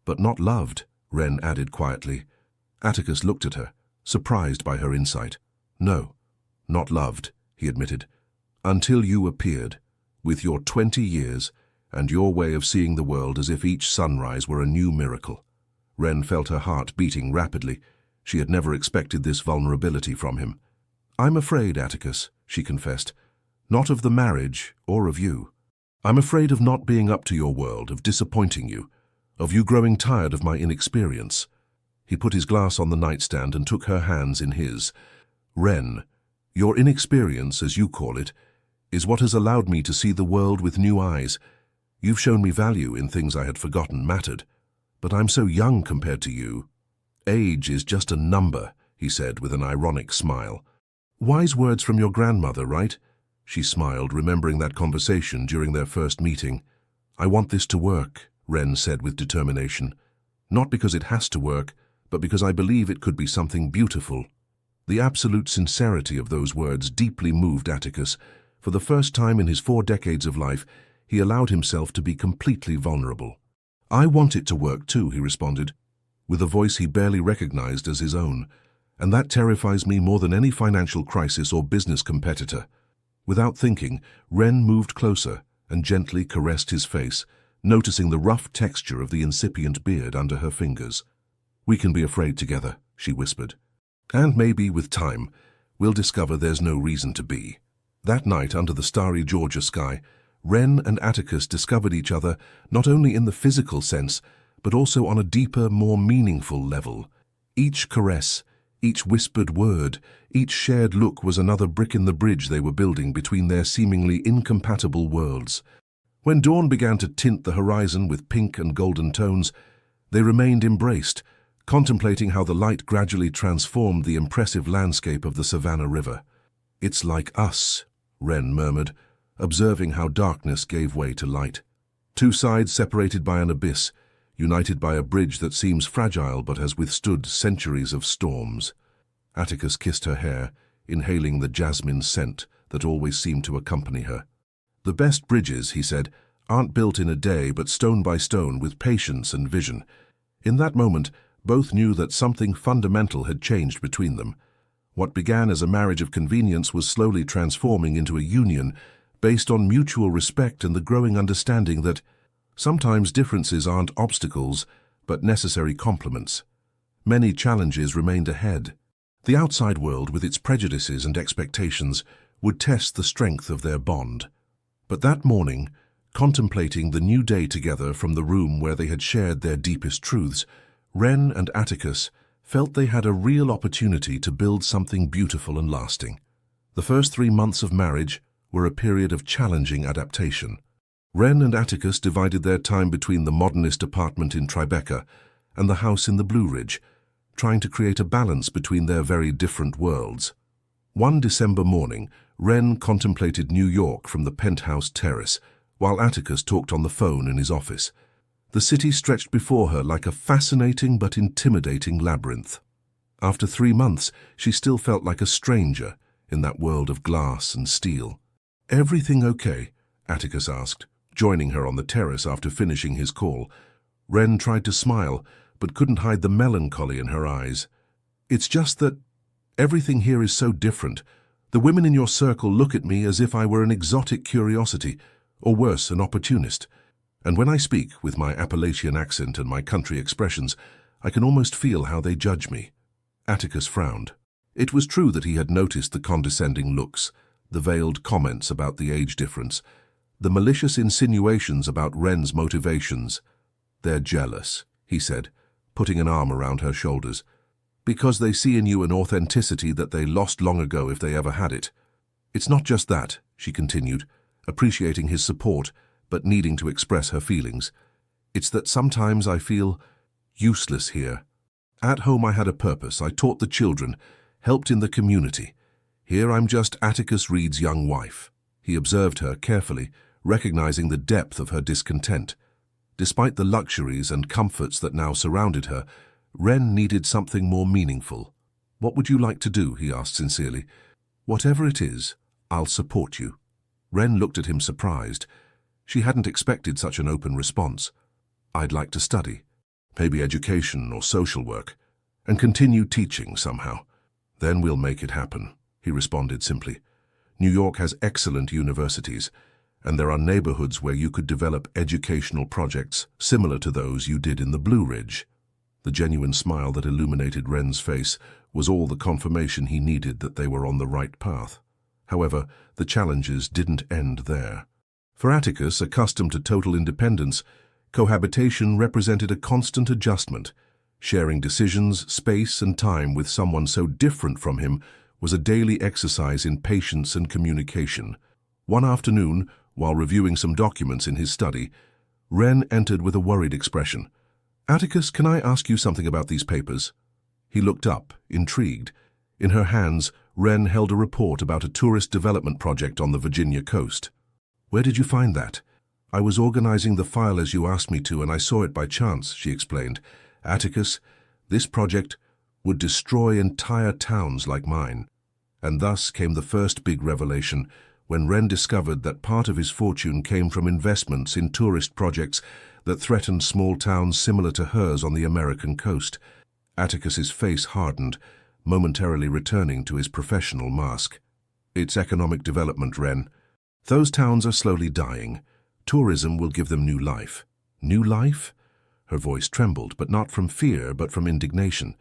But not loved," Wren added quietly. Atticus looked at her, surprised by her insight. "No, not loved," he admitted. "Until you appeared, with your 20 years and your way of seeing the world as if each sunrise were a new miracle." Wren felt her heart beating rapidly. She had never expected this vulnerability from him. "I'm afraid, Atticus," she confessed, "not of the marriage or of you. I'm afraid of not being up to your world, of disappointing you, of you growing tired of my inexperience." He put his glass on the nightstand and took her hands in his. "Wren, your inexperience, as you call it, is what has allowed me to see the world with new eyes. You've shown me value in things I had forgotten mattered. But I'm so young compared to you." "Age is just a number," he said with an ironic smile. "Wise words from your grandmother, right?" She smiled, remembering that conversation during their first meeting. "I want this to work," Wren said with determination. "Not because it has to work, but because I believe it could be something beautiful." The absolute sincerity of those words deeply moved Atticus. For the first time in his 4 decades of life, he allowed himself to be completely vulnerable. "I want it to work too," he responded, with a voice he barely recognized as his own. "And that terrifies me more than any financial crisis or business competitor." Without thinking, Wren moved closer and gently caressed his face, noticing the rough texture of the incipient beard under her fingers. "We can be afraid together," she whispered. "And maybe, with time, we'll discover there's no reason to be." That night, under the starry Georgia sky, Wren and Atticus discovered each other not only in the physical sense, but also on a deeper, more meaningful level. Each caress, each whispered word, each shared look was another brick in the bridge they were building between their seemingly incompatible worlds. When dawn began to tint the horizon with pink and golden tones, they remained embraced, contemplating how the light gradually transformed the impressive landscape of the Savannah River. "It's like us," Wren murmured, observing how darkness gave way to light. Two sides separated by an abyss, united by a bridge that seems fragile but has withstood centuries of storms. Atticus kissed her hair, inhaling the jasmine scent that always seemed to accompany her. "The best bridges," he said, "aren't built in a day but stone by stone with patience and vision." In that moment, both knew that something fundamental had changed between them. What began as a marriage of convenience was slowly transforming into a union based on mutual respect and the growing understanding that sometimes differences aren't obstacles, but necessary complements. Many challenges remained ahead. The outside world, with its prejudices and expectations, would test the strength of their bond. But that morning, contemplating the new day together from the room where they had shared their deepest truths, Wren and Atticus felt they had a real opportunity to build something beautiful and lasting. The first 3 months of marriage were a period of challenging adaptation. Wren and Atticus divided their time between the modernist apartment in Tribeca and the house in the Blue Ridge, trying to create a balance between their very different worlds. One December morning, Wren contemplated New York from the penthouse terrace, while Atticus talked on the phone in his office. The city stretched before her like a fascinating but intimidating labyrinth. After 3 months, she still felt like a stranger in that world of glass and steel. "Everything okay?" Atticus asked, joining her on the terrace after finishing his call. Wren tried to smile, but couldn't hide the melancholy in her eyes. "It's just that everything here is so different. The women in your circle look at me as if I were an exotic curiosity, or worse, an opportunist. And when I speak with my Appalachian accent and my country expressions, I can almost feel how they judge me." Atticus frowned. It was true that he had noticed the condescending looks, the veiled comments about the age difference, the malicious insinuations about Wren's motivations. "They're jealous," he said, putting an arm around her shoulders, "because they see in you an authenticity that they lost long ago if they ever had it." "It's not just that," she continued, appreciating his support, but needing to express her feelings. "It's that sometimes I feel useless here. At home I had a purpose. I taught the children, helped in the community. Here I'm just Atticus Reed's young wife." He observed her carefully, recognizing the depth of her discontent. Despite the luxuries and comforts that now surrounded her, Wren needed something more meaningful. "What would you like to do?" he asked sincerely. "Whatever it is, I'll support you." Wren looked at him surprised. She hadn't expected such an open response. "I'd like to study, maybe education or social work, and continue teaching somehow. Then we'll make it happen," he responded simply. "New York has excellent universities, and there are neighborhoods where you could develop educational projects similar to those you did in the Blue Ridge." The genuine smile that illuminated Wren's face was all the confirmation he needed that they were on the right path. However, the challenges didn't end there. For Atticus, accustomed to total independence, cohabitation represented a constant adjustment. Sharing decisions, space, and time with someone so different from him was a daily exercise in patience and communication. One afternoon, while reviewing some documents in his study, Wren entered with a worried expression. "Atticus, can I ask you something about these papers?" He looked up, intrigued. In her hands, Wren held a report about a tourist development project on the Virginia coast. "Where did you find that?" "I was organizing the file as you asked me to, and I saw it by chance," she explained. "Atticus, this project would destroy entire towns like mine." And thus came the first big revelation, when Wren discovered that part of his fortune came from investments in tourist projects that threatened small towns similar to hers on the American coast. Atticus's face hardened, momentarily returning to his professional mask. "It's economic development, Wren. Those towns are slowly dying. Tourism will give them new life." New life? Her voice trembled, but not from fear, but from indignation.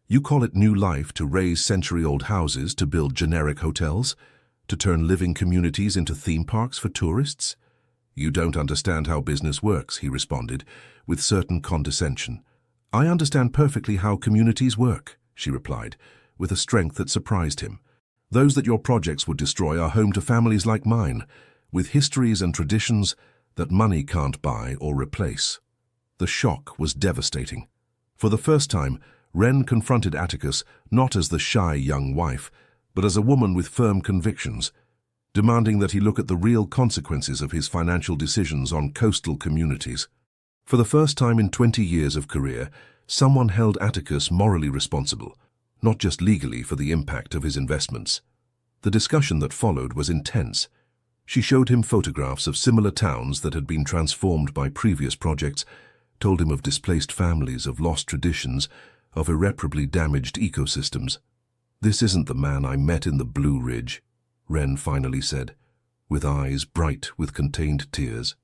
You call it new life to raise century-old houses, to build generic hotels, to turn living communities into theme parks for tourists? You don't understand how business works, he responded, with certain condescension. I understand perfectly how communities work, she replied, with a strength that surprised him. Those that your projects would destroy are home to families like mine, with histories and traditions that money can't buy or replace. The shock was devastating. For the first time, Wren confronted Atticus not as the shy young wife, but as a woman with firm convictions, demanding that he look at the real consequences of his financial decisions on coastal communities. For the first time in 20 years of career, someone held Atticus morally responsible, not just legally, for the impact of his investments. The discussion that followed was intense. She showed him photographs of similar towns that had been transformed by previous projects, told him of displaced families, of lost traditions, of irreparably damaged ecosystems. This isn't the man I met in the Blue Ridge, Wren finally said, with eyes bright with contained tears.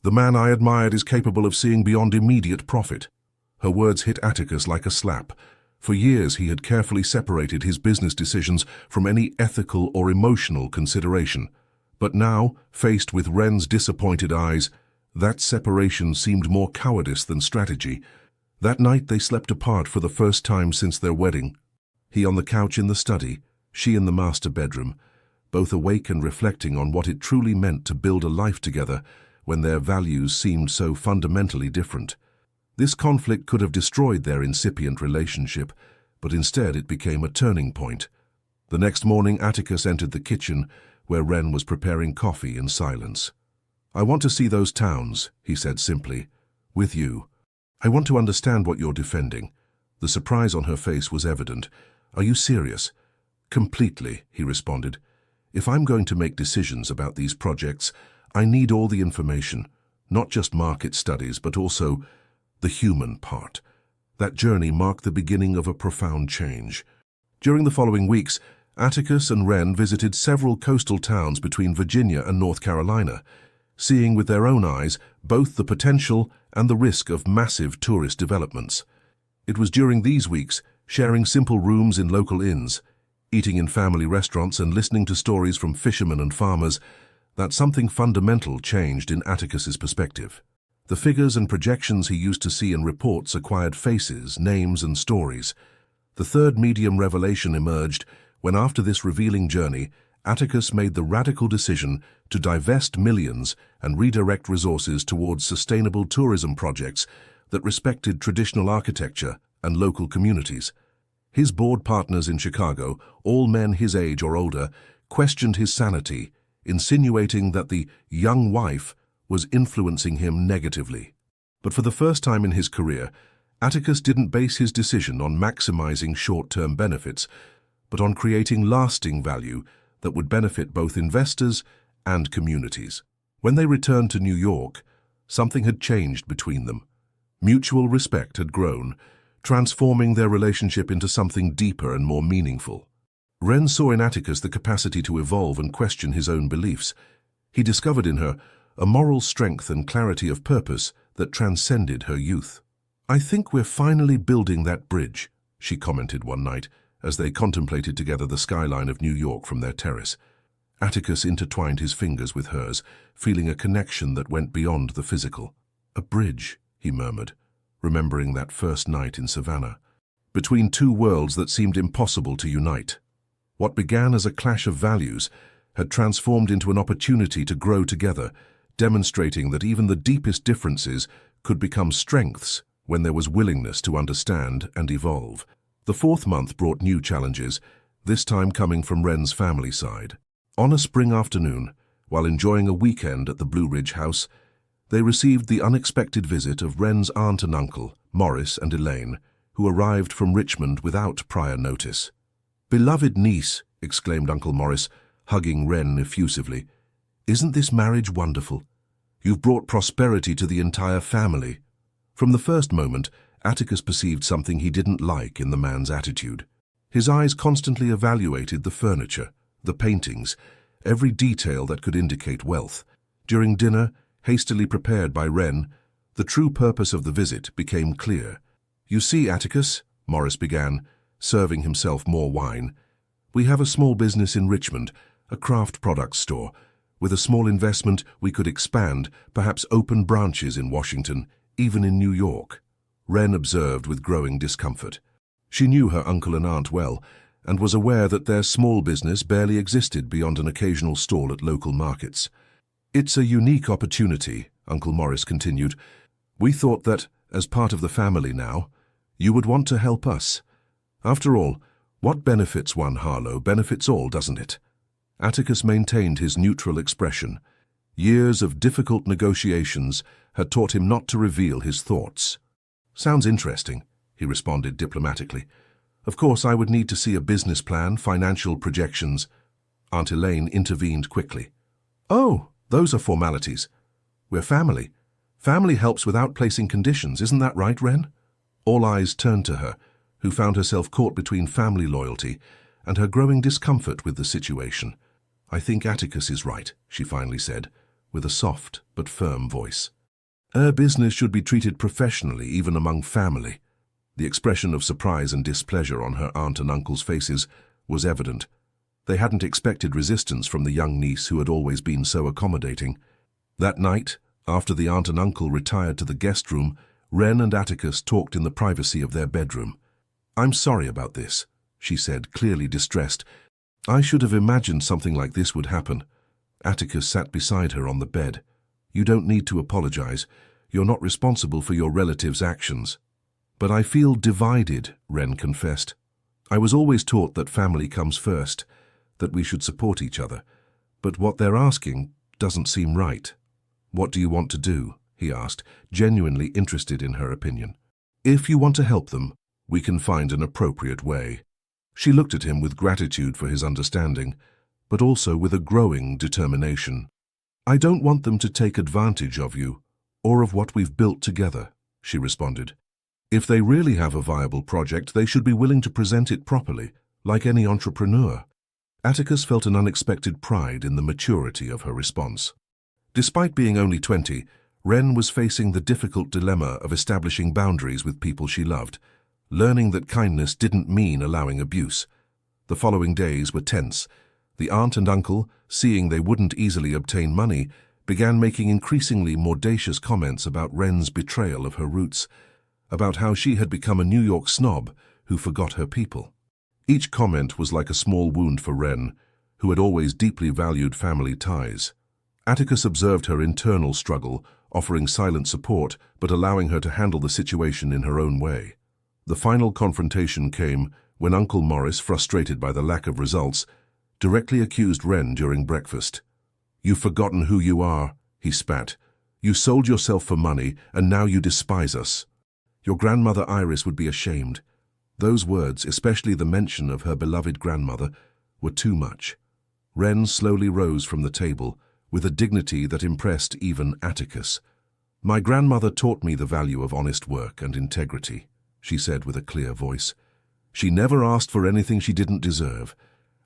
The man I admired is capable of seeing beyond immediate profit. Her words hit Atticus like a slap. For years he had carefully separated his business decisions from any ethical or emotional consideration. But now, faced with Wren's disappointed eyes, that separation seemed more cowardice than strategy. That night they slept apart for the first time since their wedding. He on the couch in the study, she in the master bedroom, both awake and reflecting on what it truly meant to build a life together when their values seemed so fundamentally different. This conflict could have destroyed their incipient relationship, but instead it became a turning point. The next morning Atticus entered the kitchen, where Wren was preparing coffee in silence. I want to see those towns, he said simply, with you. I want to understand what you're defending. The surprise on her face was evident. Are you serious? Completely, he responded. If I'm going to make decisions about these projects, I need all the information, not just market studies, but also the human part. That journey marked the beginning of a profound change. During the following weeks, Atticus and Wren visited several coastal towns between Virginia and North Carolina, seeing with their own eyes both the potential and the risk of massive tourist developments. It was during these weeks, sharing simple rooms in local inns, eating in family restaurants and listening to stories from fishermen and farmers, that something fundamental changed in Atticus's perspective. The figures and projections he used to see in reports acquired faces, names, and stories. The third medium revelation emerged when, after this revealing journey, Atticus made the radical decision to divest millions and redirect resources towards sustainable tourism projects that respected traditional architecture and local communities. His board partners in Chicago, all men his age or older, questioned his sanity, insinuating that the young wife was influencing him negatively. But for the first time in his career, Atticus didn't base his decision on maximizing short-term benefits, but on creating lasting value that would benefit both investors and communities. When they returned to New York, something had changed between them. Mutual respect had grown, transforming their relationship into something deeper and more meaningful. Wren saw in Atticus the capacity to evolve and question his own beliefs. He discovered in her a moral strength and clarity of purpose that transcended her youth. I think we're finally building that bridge, she commented one night as they contemplated together the skyline of New York from their terrace. Atticus intertwined his fingers with hers, feeling a connection that went beyond the physical. A bridge, he murmured, remembering that first night in Savannah, between two worlds that seemed impossible to unite. What began as a clash of values had transformed into an opportunity to grow together, demonstrating that even the deepest differences could become strengths when there was willingness to understand and evolve. The fourth month brought new challenges, this time coming from Wren's family side. On a spring afternoon, while enjoying a weekend at the Blue Ridge house, they received the unexpected visit of Wren's aunt and uncle, Morris and Elaine, who arrived from Richmond without prior notice. "Beloved niece," exclaimed Uncle Morris, hugging Wren effusively, "isn't this marriage wonderful? You've brought prosperity to the entire family." From the first moment, Atticus perceived something he didn't like in the man's attitude. His eyes constantly evaluated the furniture, the paintings, every detail that could indicate wealth. During dinner, hastily prepared by Wren, The true purpose of the visit became clear. "You see, Atticus," Morris began, serving himself more wine, "we have a small business in Richmond, a craft products store. With a small investment, we could expand, perhaps open branches in Washington, even in New York." Wren observed with growing discomfort. She knew her uncle and aunt well, and was aware that their small business barely existed beyond an occasional stall at local markets. "It's a unique opportunity," Uncle Morris continued. "We thought that, as part of the family now, you would want to help us. After all, what benefits one Harlow benefits all, doesn't it?" Atticus maintained his neutral expression. Years of difficult negotiations had taught him not to reveal his thoughts. "Sounds interesting," he responded diplomatically. "Of course, I would need to see a business plan, financial projections." Aunt Elaine intervened quickly. "Oh, those are formalities. We're family. Family helps without placing conditions, isn't that right, Wren?" All eyes turned to her, who found herself caught between family loyalty and her growing discomfort with the situation. "I think Atticus is right," she finally said, with a soft but firm voice. "Her business should be treated professionally, even among family." The expression of surprise and displeasure on her aunt and uncle's faces was evident. They hadn't expected resistance from the young niece who had always been so accommodating. That night, after the aunt and uncle retired to the guest room, Wren and Atticus talked in the privacy of their bedroom. "I'm sorry about this," she said, clearly distressed. "I should have imagined something like this would happen." Atticus sat beside her on the bed. "You don't need to apologize. You're not responsible for your relatives' actions." "But I feel divided," Wren confessed. "I was always taught that family comes first, that we should support each other. But what they're asking doesn't seem right." "What do you want to do?" he asked, genuinely interested in her opinion. "If you want to help them, we can find an appropriate way." She looked at him with gratitude for his understanding, but also with a growing determination. "I don't want them to take advantage of you, or of what we've built together," she responded. "If they really have a viable project, they should be willing to present it properly, like any entrepreneur." Atticus felt an unexpected pride in the maturity of her response. Despite being only 20, Wren was facing the difficult dilemma of establishing boundaries with people she loved, learning that kindness didn't mean allowing abuse. The following days were tense. The aunt and uncle, seeing they wouldn't easily obtain money, began making increasingly mordacious comments about Wren's betrayal of her roots, about how she had become a New York snob who forgot her people. Each comment was like a small wound for Wren, who had always deeply valued family ties. Atticus observed her internal struggle, offering silent support but allowing her to handle the situation in her own way. The final confrontation came when Uncle Morris, frustrated by the lack of results, directly accused Wren during breakfast. "You've forgotten who you are," he spat. "You sold yourself for money, and now you despise us. Your grandmother Iris would be ashamed." Those words, especially the mention of her beloved grandmother, were too much. Wren slowly rose from the table, with a dignity that impressed even Atticus. "My grandmother taught me the value of honest work and integrity," she said with a clear voice. "She never asked for anything she didn't deserve,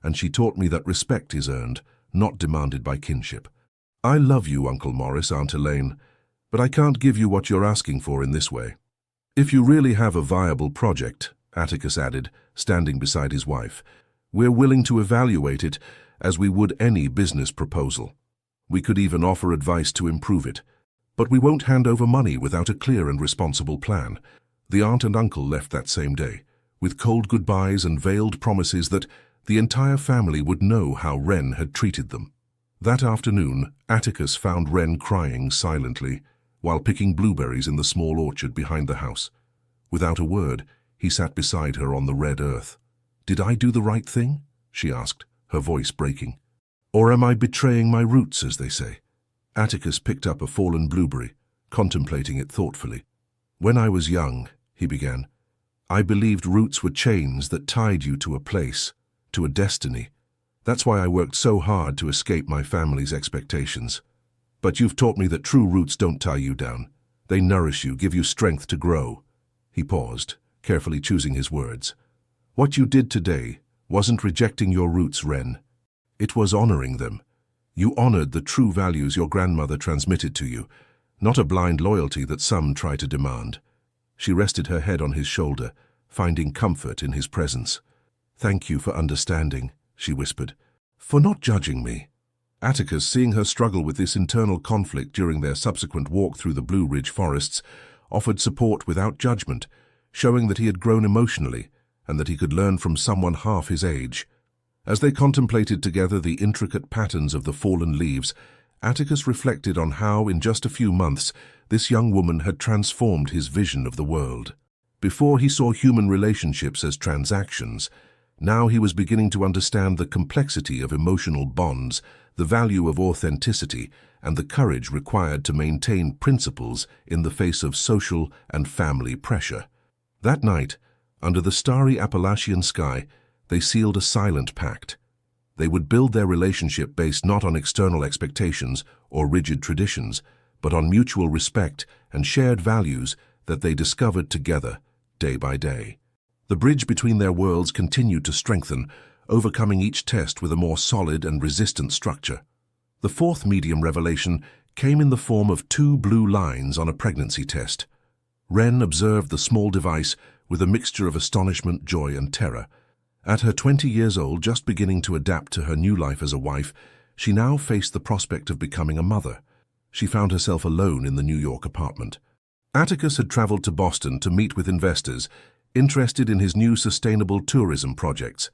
and she taught me that respect is earned, not demanded by kinship. I love you, Uncle Morris, Aunt Elaine, but I can't give you what you're asking for in this way." "If you really have a viable project," Atticus added, standing beside his wife, "we're willing to evaluate it as we would any business proposal. We could even offer advice to improve it. But we won't hand over money without a clear and responsible plan." The aunt and uncle left that same day, with cold goodbyes and veiled promises that the entire family would know how Wren had treated them. That afternoon, Atticus found Wren crying silently while picking blueberries in the small orchard behind the house. Without a word, he sat beside her on the red earth. "Did I do the right thing?" she asked, her voice breaking. "Or am I betraying my roots, as they say?" Atticus picked up a fallen blueberry, contemplating it thoughtfully. "When I was young," he began, "I believed roots were chains that tied you to a place, to a destiny. That's why I worked so hard to escape my family's expectations. But you've taught me that true roots don't tie you down. They nourish you, give you strength to grow." He paused, carefully choosing his words. "What you did today wasn't rejecting your roots, Wren. It was honoring them. You honored the true values your grandmother transmitted to you, not a blind loyalty that some try to demand. She rested her head on his shoulder, finding comfort in his presence. "Thank you for understanding," she whispered, "for not judging me." Atticus, seeing her struggle with this internal conflict during their subsequent walk through the Blue Ridge forests, offered support without judgment, showing that he had grown emotionally and that he could learn from someone half his age. As they contemplated together the intricate patterns of the fallen leaves, Atticus reflected on how, in just a few months, this young woman had transformed his vision of the world. Before he saw human relationships as transactions, now he was beginning to understand the complexity of emotional bonds, the value of authenticity, and the courage required to maintain principles in the face of social and family pressure. That night, under the starry Appalachian sky, they sealed a silent pact. They would build their relationship based not on external expectations or rigid traditions, but on mutual respect and shared values that they discovered together, day by day. The bridge between their worlds continued to strengthen, overcoming each test with a more solid and resistant structure. The fourth medium revelation came in the form of 2 blue lines on a pregnancy test. Wren observed the small device with a mixture of astonishment, joy, and terror. At her 20 years old, just beginning to adapt to her new life as a wife, she now faced the prospect of becoming a mother. She found herself alone in the New York apartment. Atticus had traveled to Boston to meet with investors interested in his new sustainable tourism projects.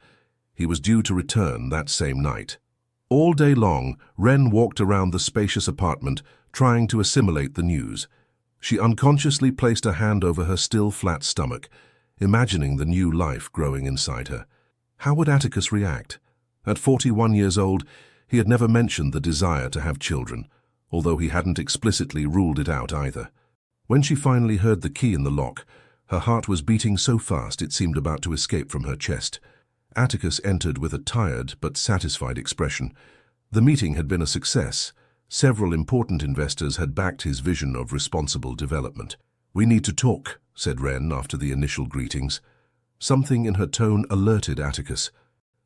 He was due to return that same night. All day long, Wren walked around the spacious apartment, trying to assimilate the news. She unconsciously placed a hand over her still flat stomach, imagining the new life growing inside her. How would Atticus react? At 41 years old, he had never mentioned the desire to have children, although he hadn't explicitly ruled it out either. When she finally heard the key in the lock, her heart was beating so fast it seemed about to escape from her chest. Atticus entered with a tired but satisfied expression. The meeting had been a success. Several important investors had backed his vision of responsible development. "We need to talk," said Wren after the initial greetings. Something in her tone alerted Atticus.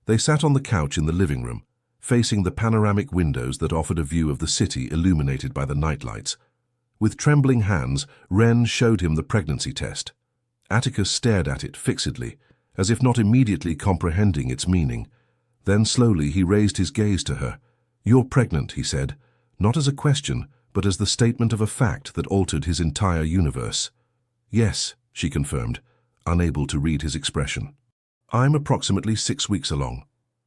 They sat on the couch in the living room, facing the panoramic windows that offered a view of the city illuminated by the nightlights. With trembling hands, Wren showed him the pregnancy test. Atticus stared at it fixedly, as if not immediately comprehending its meaning. Then slowly he raised his gaze to her. "You're pregnant," he said, not as a question, but as the statement of a fact that altered his entire universe. "Yes," she confirmed, unable to read his expression. "I'm approximately 6 weeks along."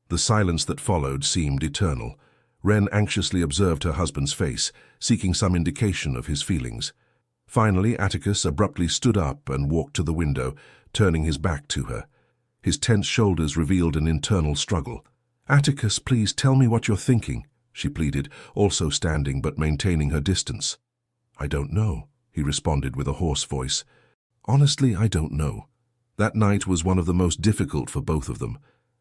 The silence that followed seemed eternal. Wren anxiously observed her husband's face, seeking some indication of his feelings. Finally, Atticus abruptly stood up and walked to the window, turning his back to her. His tense shoulders revealed an internal struggle. "Atticus, please tell me what you're thinking," she pleaded, also standing but maintaining her distance. "I don't know," he responded with a hoarse voice. "Honestly, I don't know." That night was one of the most difficult for both of them.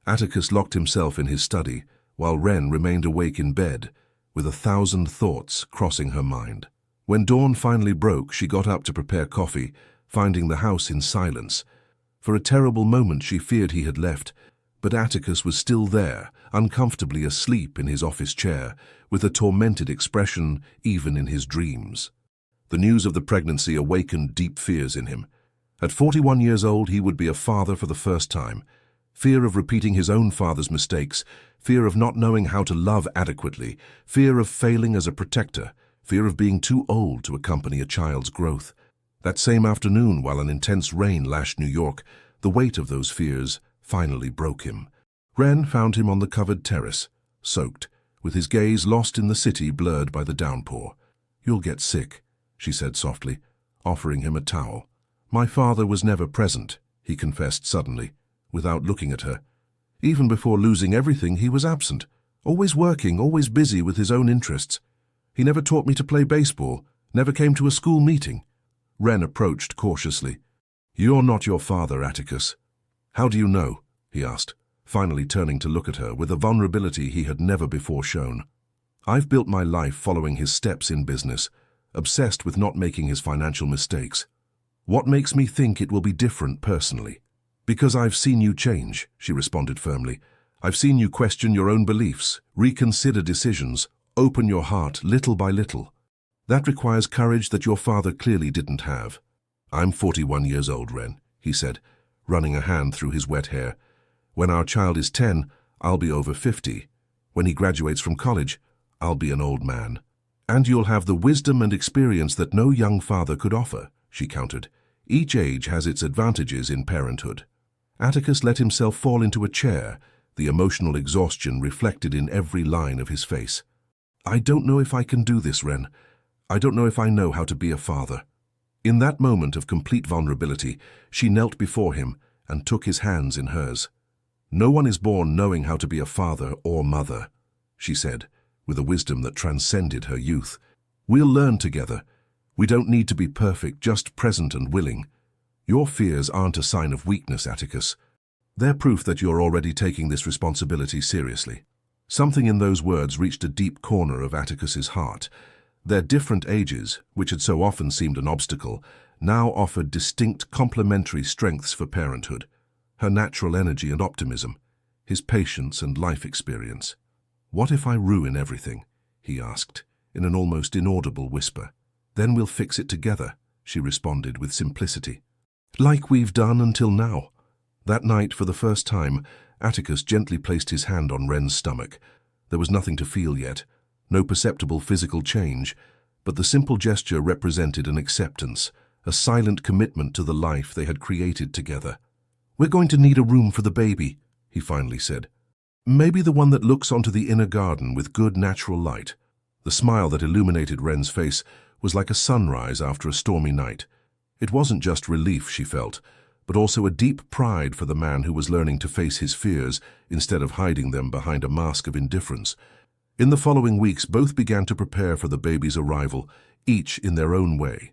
Atticus locked himself in his study, while Wren remained awake in bed, with 1,000 thoughts crossing her mind. When dawn finally broke, she got up to prepare coffee, finding the house in silence. For a terrible moment she feared he had left, but Atticus was still there, uncomfortably asleep in his office chair, with a tormented expression even in his dreams. The news of the pregnancy awakened deep fears in him. At 41 years old, he would be a father for the first time. Fear of repeating his own father's mistakes, fear of not knowing how to love adequately, fear of failing as a protector, fear of being too old to accompany a child's growth. That same afternoon, while an intense rain lashed New York, the weight of those fears finally broke him. Wren found him on the covered terrace, soaked, with his gaze lost in the city blurred by the downpour. "You'll get sick," she said softly, offering him a towel. "My father was never present," he confessed suddenly, without looking at her. "Even before losing everything, he was absent, always working, always busy with his own interests. He never taught me to play baseball, never came to a school meeting." Wren approached cautiously. "You're not your father, Atticus." "How do you know?" he asked, finally turning to look at her with a vulnerability he had never before shown. "I've built my life following his steps in business, obsessed with not making his financial mistakes. What makes me think it will be different personally?" "Because I've seen you change," she responded firmly. "I've seen you question your own beliefs, reconsider decisions, open your heart little by little." That requires courage that your father clearly didn't have. I'm 41 years old, Ren, he said, running a hand through his wet hair. When our child is 10, I'll be over 50. When he graduates from college, I'll be an old man. And you'll have the wisdom and experience that no young father could offer, she countered. Each age has its advantages in parenthood. Atticus let himself fall into a chair, the emotional exhaustion reflected in every line of his face. I don't know if I can do this, Ren. I don't know if I know how to be a father. In that moment of complete vulnerability, she knelt before him and took his hands in hers. No one is born knowing how to be a father or mother, she said, with a wisdom that transcended her youth. We'll learn together. We don't need to be perfect, just present and willing. Your fears aren't a sign of weakness, Atticus. They're proof that you're already taking this responsibility seriously. Something in those words reached a deep corner of Atticus's heart. Their different ages, which had so often seemed an obstacle, now offered distinct complementary strengths for parenthood. Her natural energy and optimism, his patience and life experience. What if I ruin everything? He asked, in an almost inaudible whisper. Then we'll fix it together, she responded with simplicity. Like we've done until now. That night, for the first time, Atticus gently placed his hand on Ren's stomach. There was nothing to feel yet, no perceptible physical change, but the simple gesture represented an acceptance, a silent commitment to the life they had created together. We're going to need a room for the baby, he finally said. Maybe the one that looks onto the inner garden with good natural light. The smile that illuminated Ren's face was like a sunrise after a stormy night. It wasn't just relief she felt, but also a deep pride for the man who was learning to face his fears instead of hiding them behind a mask of indifference. In the following weeks, both began to prepare for the baby's arrival, each in their own way.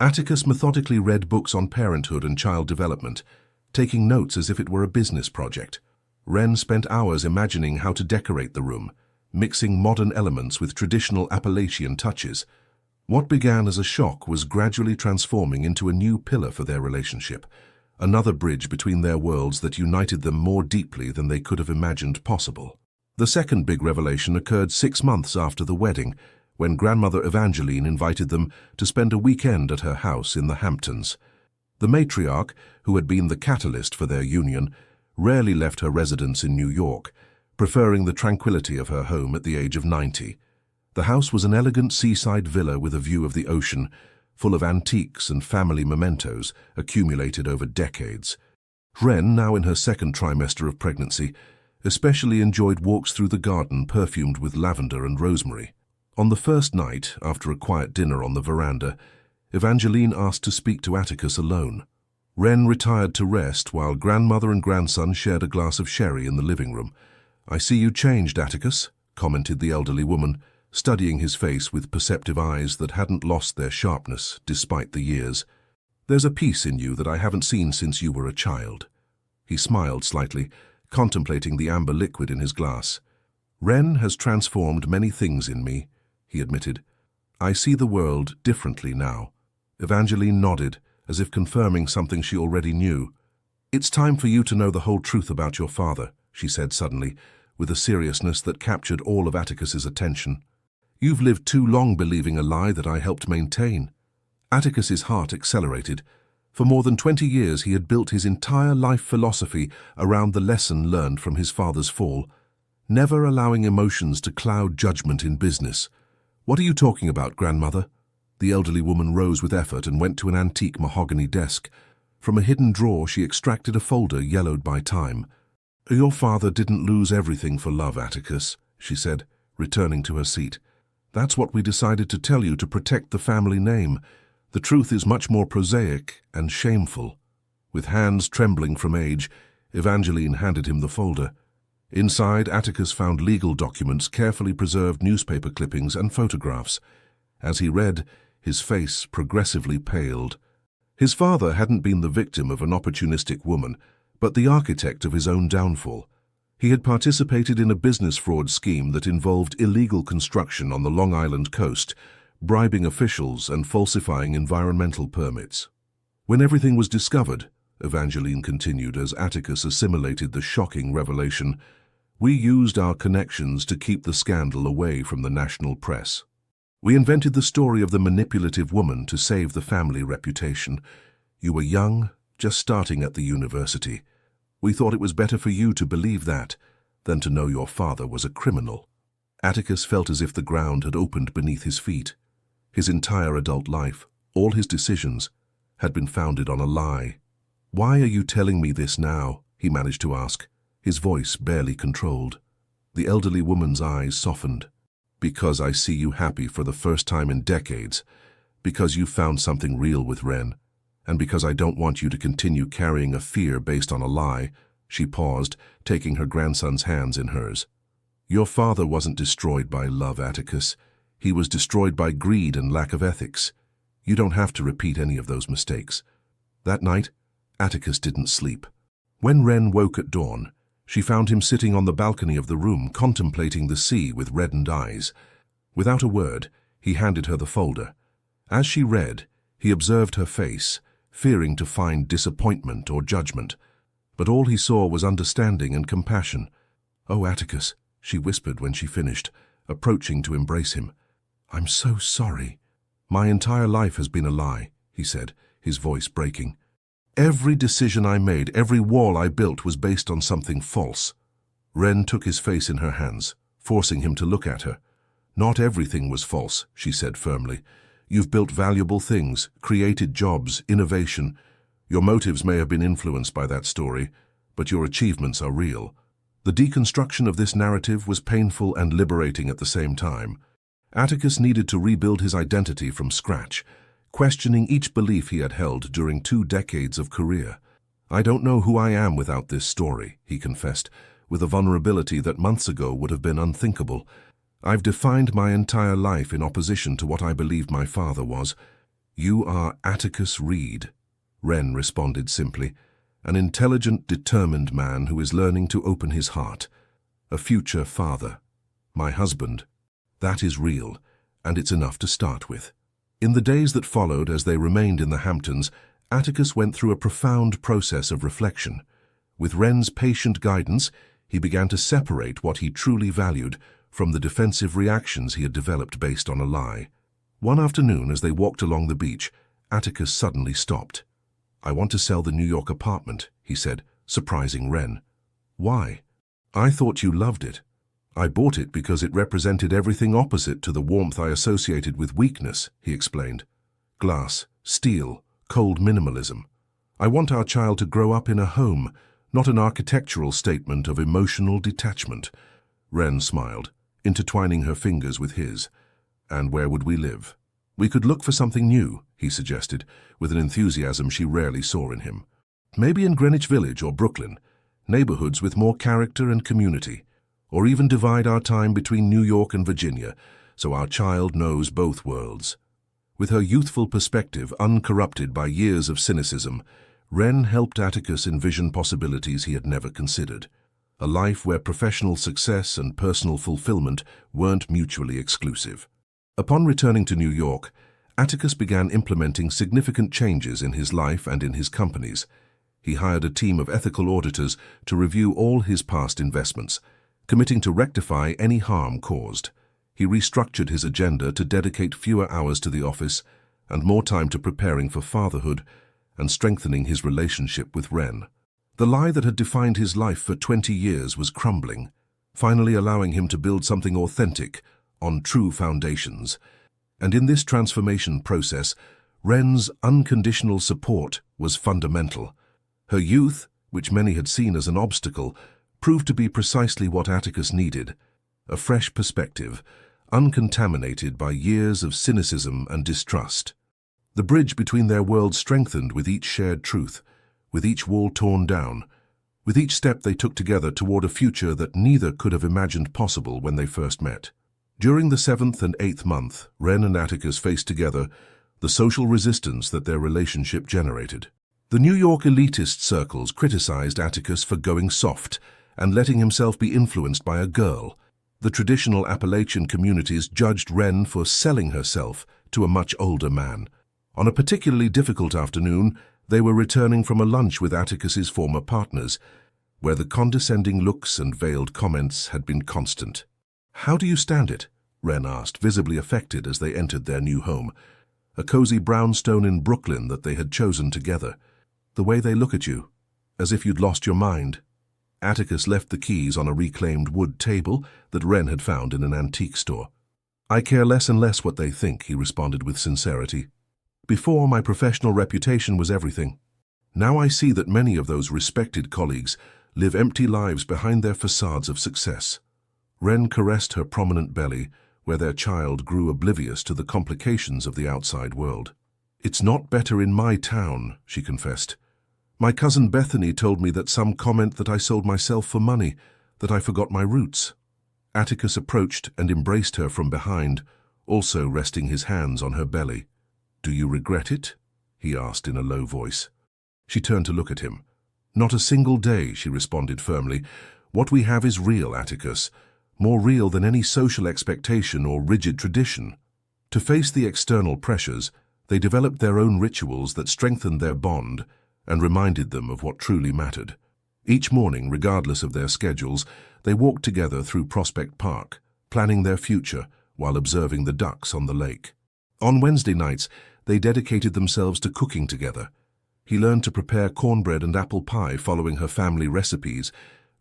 Atticus methodically read books on parenthood and child development, taking notes as if it were a business project. Ren spent hours imagining how to decorate the room, mixing modern elements with traditional Appalachian touches. What began as a shock was gradually transforming into a new pillar for their relationship, another bridge between their worlds that united them more deeply than they could have imagined possible. The second big revelation occurred 6 months after the wedding, when grandmother Evangeline invited them to spend a weekend at her house in the Hamptons. The matriarch, who had been the catalyst for their union, rarely left her residence in New York, preferring the tranquility of her home at the age of 90. The house was an elegant seaside villa with a view of the ocean, full of antiques and family mementos accumulated over decades. Ren, now in her second trimester of pregnancy, especially enjoyed walks through the garden perfumed with lavender and rosemary. On the first night, after a quiet dinner on the veranda, Evangeline asked to speak to Atticus alone. Ren retired to rest while grandmother and grandson shared a glass of sherry in the living room. I see you changed, Atticus, commented the elderly woman, studying his face with perceptive eyes that hadn't lost their sharpness despite the years. There's a peace in you that I haven't seen since you were a child. He smiled slightly, contemplating the amber liquid in his glass. Ren has transformed many things in me, he admitted. I see the world differently now. Evangeline nodded, as if confirming something she already knew. It's time for you to know the whole truth about your father, she said suddenly, with a seriousness that captured all of Atticus's attention. You've lived too long believing a lie that I helped maintain. Atticus's heart accelerated. For more than 20 years he had built his entire life philosophy around the lesson learned from his father's fall, never allowing emotions to cloud judgment in business. What are you talking about, grandmother? The elderly woman rose with effort and went to an antique mahogany desk. From a hidden drawer she extracted a folder yellowed by time. Your father didn't lose everything for love, Atticus, she said, returning to her seat. That's what we decided to tell you to protect the family name. The truth is much more prosaic and shameful. With hands trembling from age, Evangeline handed him the folder. Inside, Atticus found legal documents, carefully preserved newspaper clippings and photographs. As he read, his face progressively paled. His father hadn't been the victim of an opportunistic woman, but the architect of his own downfall. He had participated in a business fraud scheme that involved illegal construction on the Long Island coast, bribing officials and falsifying environmental permits. When everything was discovered, Evangeline continued as Atticus assimilated the shocking revelation, we used our connections to keep the scandal away from the national press. We invented the story of the manipulative woman to save the family reputation. You were young, just starting at the university. We thought it was better for you to believe that than to know your father was a criminal." Atticus felt as if the ground had opened beneath his feet. His entire adult life, all his decisions, had been founded on a lie. "Why are you telling me this now?" he managed to ask, his voice barely controlled. The elderly woman's eyes softened. "Because I see you happy for the first time in decades, because you found something real with Ren, and because I don't want you to continue carrying a fear based on a lie." She paused, taking her grandson's hands in hers. "Your father wasn't destroyed by love, Atticus. He was destroyed by greed and lack of ethics. You don't have to repeat any of those mistakes." That night, Atticus didn't sleep. When Ren woke at dawn, she found him sitting on the balcony of the room, contemplating the sea with reddened eyes. Without a word, he handed her the folder. As she read, he observed her face, fearing to find disappointment or judgment. But all he saw was understanding and compassion. "Oh, Atticus," she whispered when she finished, approaching to embrace him. "I'm so sorry." "My entire life has been a lie," he said, his voice breaking. "Every decision I made, every wall I built was based on something false." Ren took his face in her hands, forcing him to look at her. "Not everything was false," she said firmly. "You've built valuable things, created jobs, innovation. Your motives may have been influenced by that story, but your achievements are real." The deconstruction of this narrative was painful and liberating at the same time. Atticus needed to rebuild his identity from scratch, questioning each belief he had held during 2 decades of career. "I don't know who I am without this story," he confessed, with a vulnerability that months ago would have been unthinkable. "I've defined my entire life in opposition to what I believed my father was." "You are Atticus Reed," Ren responded simply, "an intelligent, determined man who is learning to open his heart. A future father. My husband. That is real, and it's enough to start with." In the days that followed, as they remained in the Hamptons, Atticus went through a profound process of reflection. With Ren's patient guidance, he began to separate what he truly valued from the defensive reactions he had developed based on a lie. One afternoon, as they walked along the beach, Atticus suddenly stopped. "I want to sell the New York apartment," he said, surprising Ren. "Why?" "I thought you loved it. I bought it because it represented everything opposite to the warmth I associated with weakness," he explained. "Glass, steel, cold minimalism. I want our child to grow up in a home, not an architectural statement of emotional detachment." Ren smiled, intertwining her fingers with his. "And where would we live?" "We could look for something new," he suggested, with an enthusiasm she rarely saw in him. "Maybe in Greenwich Village or Brooklyn, neighborhoods with more character and community. Or even divide our time between New York and Virginia, so our child knows both worlds." With her youthful perspective uncorrupted by years of cynicism, Ren helped Atticus envision possibilities he had never considered. A life where professional success and personal fulfillment weren't mutually exclusive. Upon returning to New York, Atticus began implementing significant changes in his life and in his companies. He hired a team of ethical auditors to review all his past investments, committing to rectify any harm caused. He restructured his agenda to dedicate fewer hours to the office and more time to preparing for fatherhood and strengthening his relationship with Ren. The lie that had defined his life for 20 years was crumbling, finally allowing him to build something authentic, on true foundations. And in this transformation process, Ren's unconditional support was fundamental. Her youth, which many had seen as an obstacle, proved to be precisely what Atticus needed: a fresh perspective, uncontaminated by years of cynicism and distrust. The bridge between their worlds strengthened with each shared truth, with each wall torn down, with each step they took together toward a future that neither could have imagined possible when they first met. During the 7th and 8th month, Ren and Atticus faced together the social resistance that their relationship generated. The New York elitist circles criticized Atticus for going soft and letting himself be influenced by a girl. The traditional Appalachian communities judged Ren for selling herself to a much older man. On a particularly difficult afternoon, they were returning from a lunch with Atticus's former partners, where the condescending looks and veiled comments had been constant. "How do you stand it?" Wren asked, visibly affected as they entered their new home. A cozy brownstone in Brooklyn that they had chosen together. The way they look at you, as if you'd lost your mind. Atticus left the keys on a reclaimed wood table that Wren had found in an antique store. I care less and less what they think, he responded with sincerity. Before, my professional reputation was everything. Now I see that many of those respected colleagues live empty lives behind their facades of success. Wren caressed her prominent belly, where their child grew oblivious to the complications of the outside world. It's not better in my town, she confessed. My cousin Bethany told me that some comment that I sold myself for money, that I forgot my roots. Atticus approached and embraced her from behind, also resting his hands on her belly. Do you regret it? He asked in a low voice. She turned to look at him. Not a single day, she responded firmly. What we have is real, Atticus, more real than any social expectation or rigid tradition. To face the external pressures, they developed their own rituals that strengthened their bond and reminded them of what truly mattered. Each morning, regardless of their schedules, they walked together through Prospect Park, planning their future while observing the ducks on the lake. On Wednesday nights, they dedicated themselves to cooking together. He learned to prepare cornbread and apple pie following her family recipes.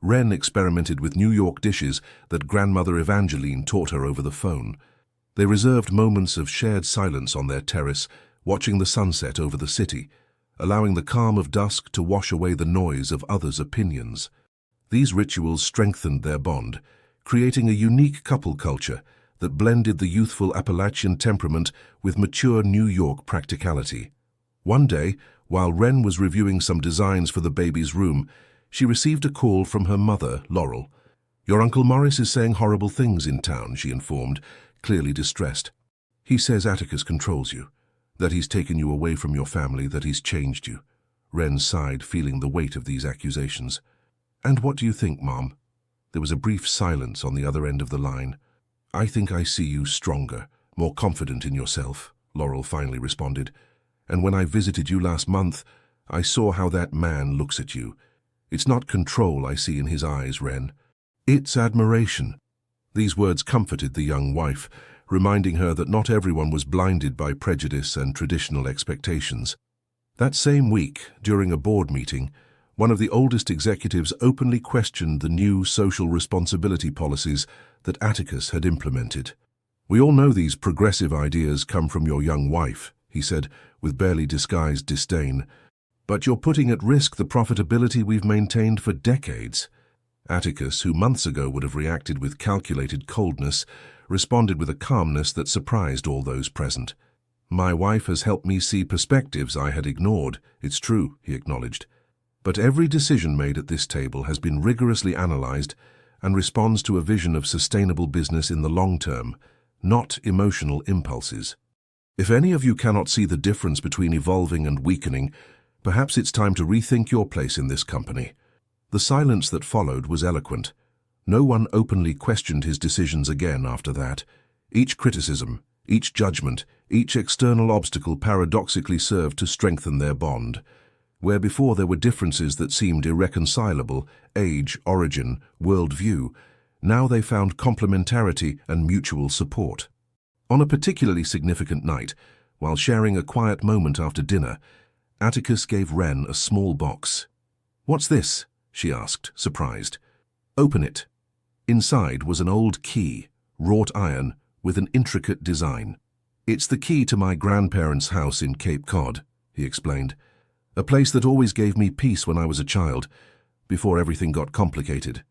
Wren experimented with New York dishes that grandmother Evangeline taught her over the phone. They reserved moments of shared silence on their terrace, watching the sunset over the city, allowing the calm of dusk to wash away the noise of others' opinions. These rituals strengthened their bond, creating a unique couple culture that blended the youthful Appalachian temperament with mature New York practicality. One day, while Wren was reviewing some designs for the baby's room, she received a call from her mother, Laurel. Your Uncle Morris is saying horrible things in town, she informed, clearly distressed. He says Atticus controls you, that he's taken you away from your family, that he's changed you. Wren sighed, feeling the weight of these accusations. And what do you think, Mom? There was a brief silence on the other end of the line. I think I see you stronger, more confident in yourself, Laurel finally responded. And when I visited you last month, I saw how that man looks at you. It's not control I see in his eyes, Wren. It's admiration. These words comforted the young wife, reminding her that not everyone was blinded by prejudice and traditional expectations. That same week, during a board meeting, one of the oldest executives openly questioned the new social responsibility policies that Atticus had implemented. We all know these progressive ideas come from your young wife, he said, with barely disguised disdain. But you're putting at risk the profitability we've maintained for decades. Atticus, who months ago would have reacted with calculated coldness, responded with a calmness that surprised all those present. My wife has helped me see perspectives I had ignored. It's true, he acknowledged. But every decision made at this table has been rigorously analyzed and responds to a vision of sustainable business in the long term, not emotional impulses. If any of you cannot see the difference between evolving and weakening, perhaps it's time to rethink your place in this company. The silence that followed was eloquent. No one openly questioned his decisions again after that. Each criticism, each judgment, each external obstacle paradoxically served to strengthen their bond. Where before there were differences that seemed irreconcilable, age, origin, worldview, now they found complementarity and mutual support. On a particularly significant night, while sharing a quiet moment after dinner, Atticus gave Wren a small box. What's this? She asked, surprised. Open it. Inside was an old key, wrought iron, with an intricate design. It's the key to my grandparents' house in Cape Cod, he explained. A place that always gave me peace when I was a child, before everything got complicated.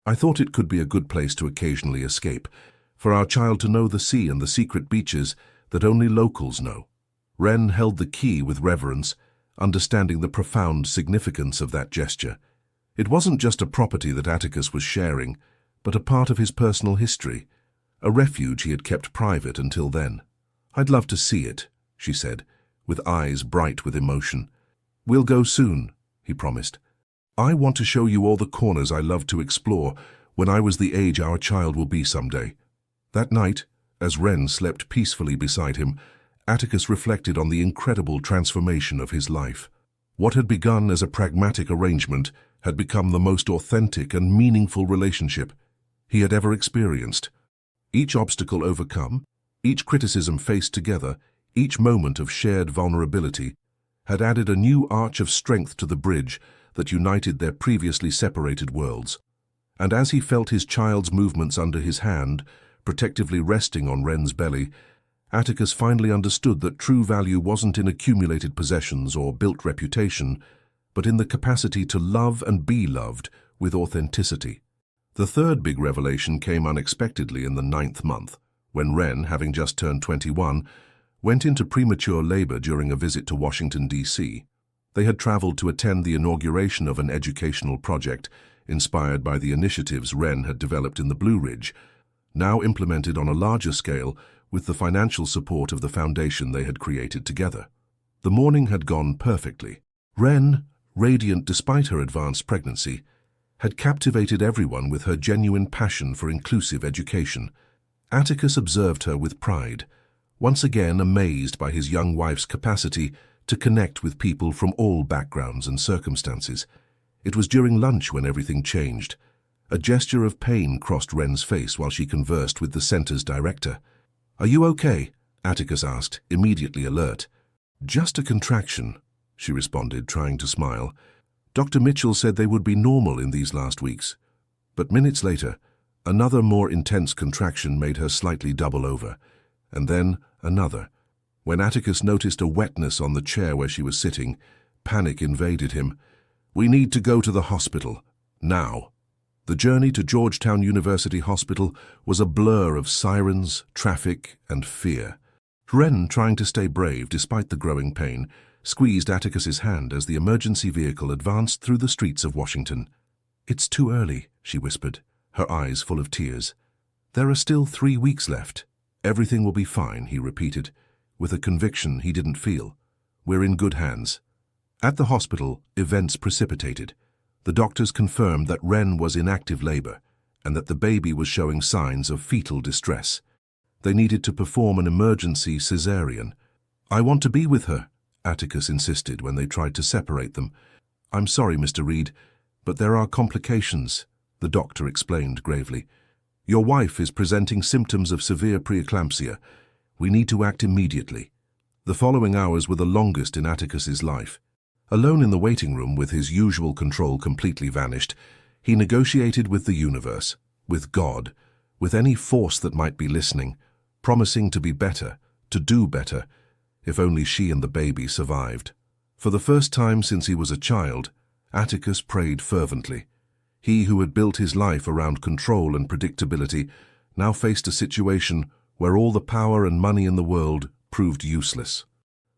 I thought it could be a good place to occasionally escape, for our child to know the sea and the secret beaches that only locals know. Wren held the key with reverence, understanding the profound significance of that gesture. It wasn't just a property that Atticus was sharing, but a part of his personal history, a refuge he had kept private until then. I'd love to see it, she said, with eyes bright with emotion. We'll go soon, he promised. I want to show you all the corners I loved to explore when I was the age our child will be someday. That night, as Wren slept peacefully beside him, Atticus reflected on the incredible transformation of his life. What had begun as a pragmatic arrangement had become the most authentic and meaningful relationship he had ever experienced. Each obstacle overcome, each criticism faced together, each moment of shared vulnerability had added a new arch of strength to the bridge that united their previously separated worlds. And as he felt his child's movements under his hand, protectively resting on Wren's belly, Atticus finally understood that true value wasn't in accumulated possessions or built reputation, but in the capacity to love and be loved with authenticity. The third big revelation came unexpectedly in the 9th month, when Wren, having just turned 21, went into premature labor during a visit to Washington, D.C. They had traveled to attend the inauguration of an educational project inspired by the initiatives Wren had developed in the Blue Ridge, now implemented on a larger scale with the financial support of the foundation they had created together. The morning had gone perfectly. Wren, radiant despite her advanced pregnancy, had captivated everyone with her genuine passion for inclusive education. Atticus observed her with pride, once again amazed by his young wife's capacity to connect with people from all backgrounds and circumstances. It was during lunch when everything changed. A gesture of pain crossed Wren's face while she conversed with the center's director. "Are you okay?" Atticus asked, immediately alert. "Just a contraction," she responded, trying to smile. "Dr. Mitchell said they would be normal in these last weeks." But minutes later, another more intense contraction made her slightly double over, and then another. When Atticus noticed a wetness on the chair where she was sitting, panic invaded him. "We need to go to the hospital, now." The journey to Georgetown University Hospital was a blur of sirens, traffic, and fear. Wren, trying to stay brave despite the growing pain, squeezed Atticus's hand as the emergency vehicle advanced through the streets of Washington. "It's too early," she whispered, her eyes full of tears. "There are still 3 weeks left." "Everything will be fine," he repeated, with a conviction he didn't feel. "We're in good hands." At the hospital, events precipitated. The doctors confirmed that Wren was in active labor and that the baby was showing signs of fetal distress. They needed to perform an emergency cesarean. "I want to be with her," Atticus insisted when they tried to separate them. "I'm sorry, Mr. Reed, but there are complications," the doctor explained gravely. "Your wife is presenting symptoms of severe preeclampsia. We need to act immediately." The following hours were the longest in Atticus's life. Alone in the waiting room with his usual control completely vanished, he negotiated with the universe, with God, with any force that might be listening, promising to be better, to do better, if only she and the baby survived. For the first time since he was a child, Atticus prayed fervently. He who had built his life around control and predictability now faced a situation where all the power and money in the world proved useless.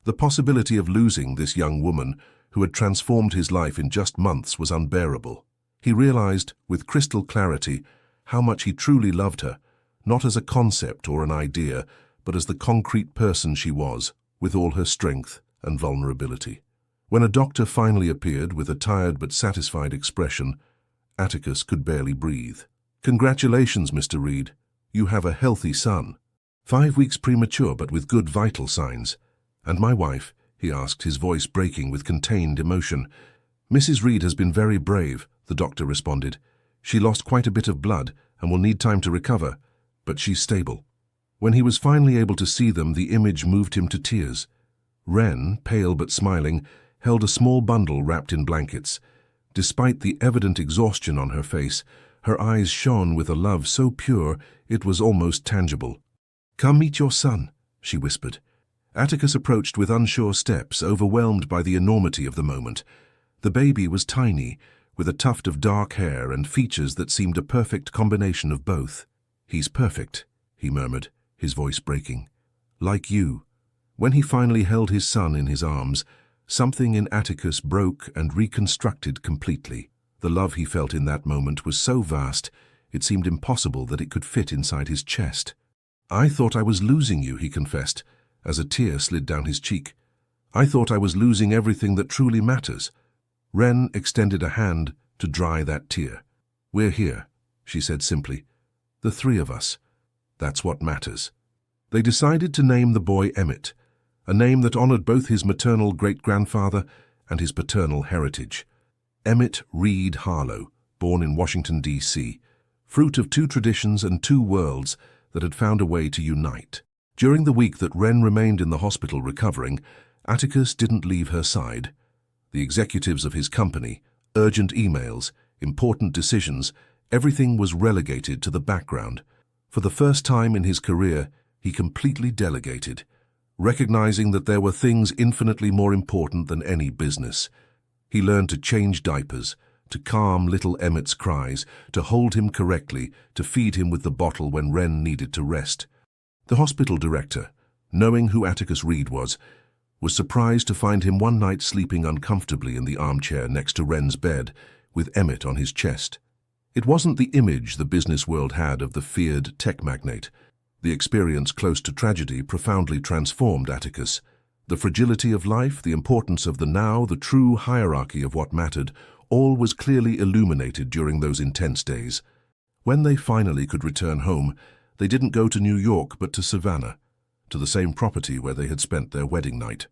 The possibility of losing this young woman who had transformed his life in just months was unbearable. He realized, with crystal clarity, how much he truly loved her, not as a concept or an idea, but as the concrete person she was, with all her strength and vulnerability. When a doctor finally appeared with a tired but satisfied expression, Atticus could barely breathe. "Congratulations, Mr. Reed. You have a healthy son. 5 weeks premature but with good vital signs. And my wife?" he asked, his voice breaking with contained emotion. "Mrs. Reed has been very brave," the doctor responded. "She lost quite a bit of blood and will need time to recover, but she's stable." When he was finally able to see them, the image moved him to tears. Wren, pale but smiling, held a small bundle wrapped in blankets. Despite the evident exhaustion on her face, her eyes shone with a love so pure it was almost tangible. "Come meet your son," she whispered. Atticus approached with unsure steps, overwhelmed by the enormity of the moment. The baby was tiny, with a tuft of dark hair and features that seemed a perfect combination of both. "He's perfect," he murmured, his voice breaking. "Like you." When he finally held his son in his arms, something in Atticus broke and reconstructed completely. The love he felt in that moment was so vast, it seemed impossible that it could fit inside his chest. "I thought I was losing you," he confessed, as a tear slid down his cheek. "I thought I was losing everything that truly matters." Wren extended a hand to dry that tear. "We're here," she said simply. "The 3 of us. That's what matters." They decided to name the boy Emmett, a name that honored both his maternal great-grandfather and his paternal heritage. Emmett Reed Harlow, born in Washington, D.C., fruit of 2 traditions and 2 worlds, that had found a way to unite. During the week that Wren remained in the hospital recovering, Atticus didn't leave her side. The executives of his company, urgent emails, important decisions, everything was relegated to the background. For the first time in his career, he completely delegated, recognizing that there were things infinitely more important than any business. He learned to change diapers, to calm little Emmett's cries, to hold him correctly, to feed him with the bottle when Wren needed to rest. The hospital director, knowing who Atticus Reed was surprised to find him one night sleeping uncomfortably in the armchair next to Wren's bed, with Emmett on his chest. It wasn't the image the business world had of the feared tech magnate. The experience close to tragedy profoundly transformed Atticus. The fragility of life, the importance of the now, the true hierarchy of what mattered, all was clearly illuminated during those intense days. When they finally could return home, they didn't go to New York but to Savannah, to the same property where they had spent their wedding night.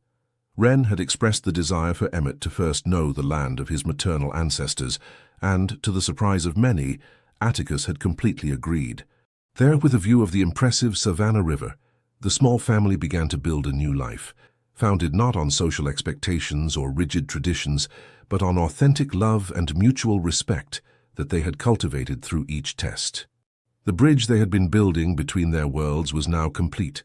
Wren had expressed the desire for Emmett to first know the land of his maternal ancestors, and, to the surprise of many, Atticus had completely agreed. There, with a view of the impressive Savannah River, the small family began to build a new life, founded not on social expectations or rigid traditions, but on authentic love and mutual respect that they had cultivated through each test. The bridge they had been building between their worlds was now complete,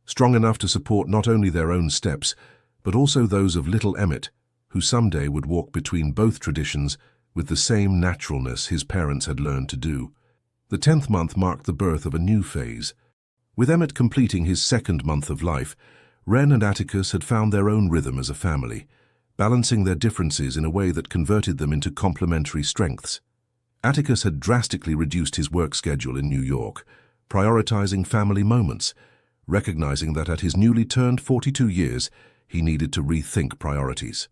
strong enough to support not only their own steps, but also those of little Emmett, who someday would walk between both traditions with the same naturalness his parents had learned to do. The 10th month marked the birth of a new phase. With Emmett completing his 2nd month of life, Wren and Atticus had found their own rhythm as a family, balancing their differences in a way that converted them into complementary strengths. Atticus had drastically reduced his work schedule in New York, prioritizing family moments, recognizing that at his newly turned 42 years, he needed to rethink priorities.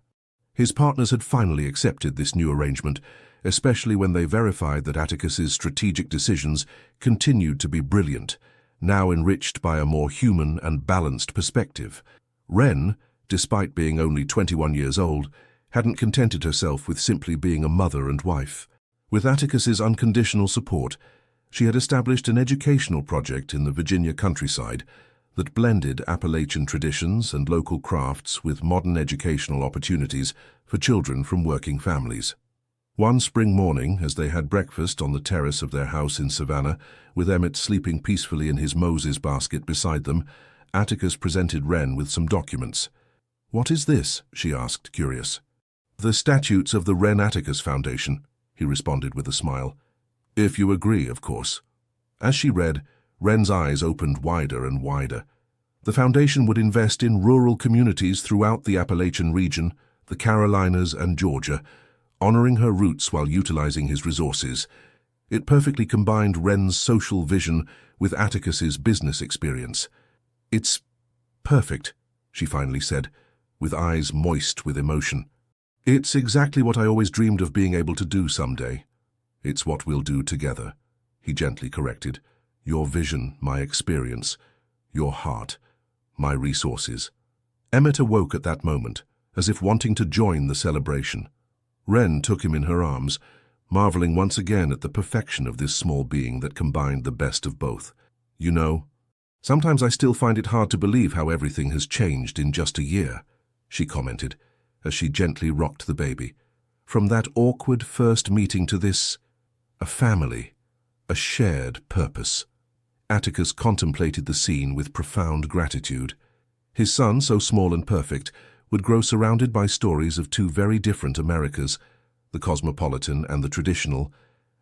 His partners had finally accepted this new arrangement, especially when they verified that Atticus's strategic decisions continued to be brilliant, now enriched by a more human and balanced perspective. Wren, despite being only 21 years old, hadn't contented herself with simply being a mother and wife. With Atticus's unconditional support, she had established an educational project in the Virginia countryside that blended Appalachian traditions and local crafts with modern educational opportunities for children from working families. One spring morning, as they had breakfast on the terrace of their house in Savannah, with Emmett sleeping peacefully in his Moses basket beside them, Atticus presented Wren with some documents. "What is this?" she asked, curious. "The statutes of the Wren Atticus Foundation," he responded with a smile. "If you agree, of course." As she read, Wren's eyes opened wider and wider. The foundation would invest in rural communities throughout the Appalachian region, the Carolinas and Georgia, honoring her roots while utilizing his resources. It perfectly combined Wren's social vision with Atticus's business experience. "It's perfect," she finally said, with eyes moist with emotion. "It's exactly what I always dreamed of being able to do someday." "It's what we'll do together," he gently corrected. "Your vision, my experience. Your heart, my resources." Emmett awoke at that moment, as if wanting to join the celebration. Wren took him in her arms, marveling once again at the perfection of this small being that combined the best of both. "You know, sometimes I still find it hard to believe how everything has changed in just a year," she commented, as she gently rocked the baby. "From that awkward first meeting to this, a family, a shared purpose." Atticus contemplated the scene with profound gratitude. His son, so small and perfect, would grow surrounded by stories of two very different Americas, the cosmopolitan and the traditional,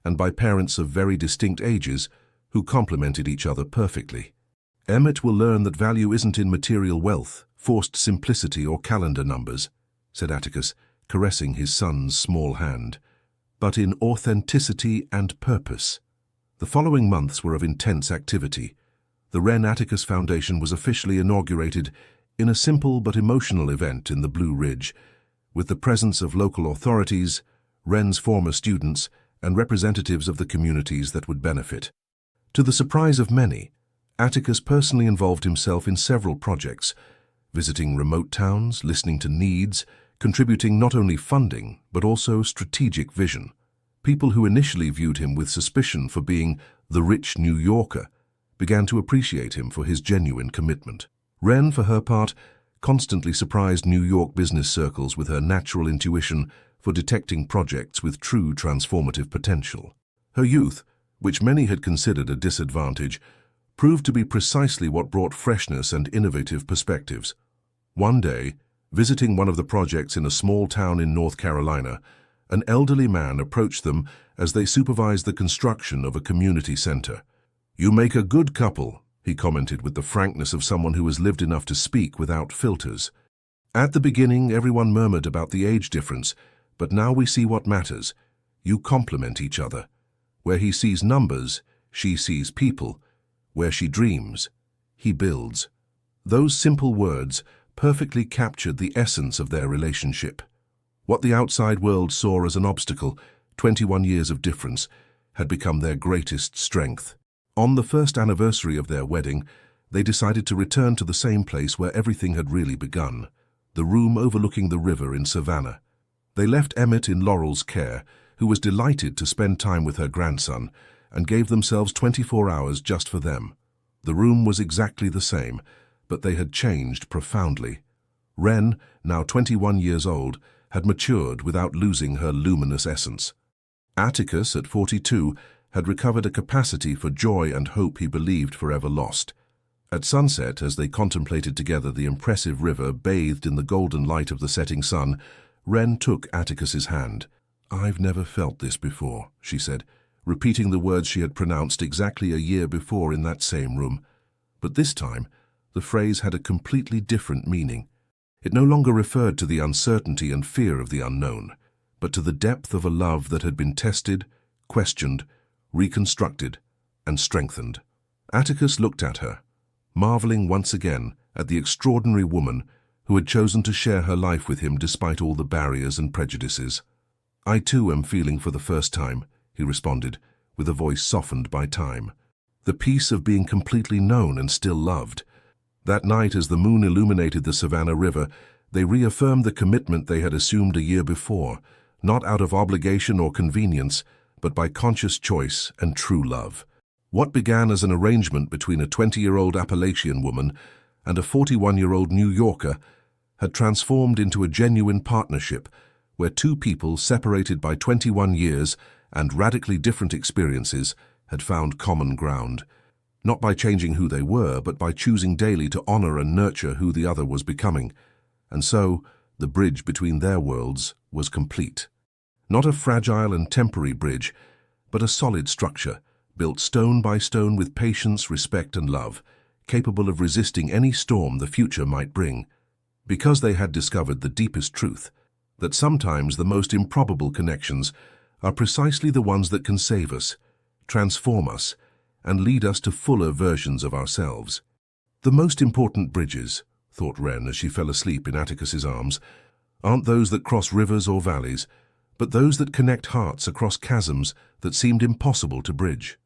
and by parents of very distinct ages who complemented each other perfectly. "Emmett will learn that value isn't in material wealth, forced simplicity or calendar numbers," said Atticus, caressing his son's small hand, "but in authenticity and purpose." The following months were of intense activity. The Wren Atticus Foundation was officially inaugurated in a simple but emotional event in the Blue Ridge, with the presence of local authorities, Wren's former students, and representatives of the communities that would benefit. To the surprise of many, Atticus personally involved himself in several projects, visiting remote towns, listening to needs, contributing not only funding, but also strategic vision. People who initially viewed him with suspicion for being the rich New Yorker began to appreciate him for his genuine commitment. Wren, for her part, constantly surprised New York business circles with her natural intuition for detecting projects with true transformative potential. Her youth, which many had considered a disadvantage, proved to be precisely what brought freshness and innovative perspectives. One day, visiting one of the projects in a small town in North Carolina, an elderly man approached them as they supervised the construction of a community center. "You make a good couple," he commented with the frankness of someone who has lived enough to speak without filters. "At the beginning, everyone murmured about the age difference, but now we see what matters. You complement each other. Where he sees numbers, she sees people. Where she dreams, he builds." Those simple words perfectly captured the essence of their relationship. What the outside world saw as an obstacle, 21 years of difference, had become their greatest strength. On the first anniversary of their wedding, they decided to return to the same place where everything had really begun, the room overlooking the river in Savannah. They left Emmett in Laurel's care, who was delighted to spend time with her grandson, and gave themselves 24 hours just for them. The room was exactly the same, but they had changed profoundly. Wren, now 21 years old, had matured without losing her luminous essence. Atticus, at 42, had recovered a capacity for joy and hope he believed forever lost. At sunset, as they contemplated together the impressive river bathed in the golden light of the setting sun, Wren took Atticus's hand. "I've never felt this before," she said, repeating the words she had pronounced exactly a year before in that same room. But this time, the phrase had a completely different meaning. It no longer referred to the uncertainty and fear of the unknown, but to the depth of a love that had been tested, questioned, reconstructed, and strengthened. Atticus looked at her, marveling once again at the extraordinary woman who had chosen to share her life with him despite all the barriers and prejudices. "I too am feeling for the first time," he responded, with a voice softened by time. "The peace of being completely known and still loved." That night, as the moon illuminated the Savannah River, they reaffirmed the commitment they had assumed a year before, not out of obligation or convenience, but by conscious choice and true love. What began as an arrangement between a 20-year-old Appalachian woman and a 41-year-old New Yorker had transformed into a genuine partnership where two people separated by 21 years and radically different experiences had found common ground, not by changing who they were, but by choosing daily to honor and nurture who the other was becoming. And so, the bridge between their worlds was complete. Not a fragile and temporary bridge, but a solid structure, built stone by stone with patience, respect, and love, capable of resisting any storm the future might bring. Because they had discovered the deepest truth, that sometimes the most improbable connections are precisely the ones that can save us, transform us, and lead us to fuller versions of ourselves. The most important bridges, thought Wren as she fell asleep in Atticus's arms, aren't those that cross rivers or valleys, but those that connect hearts across chasms that seemed impossible to bridge.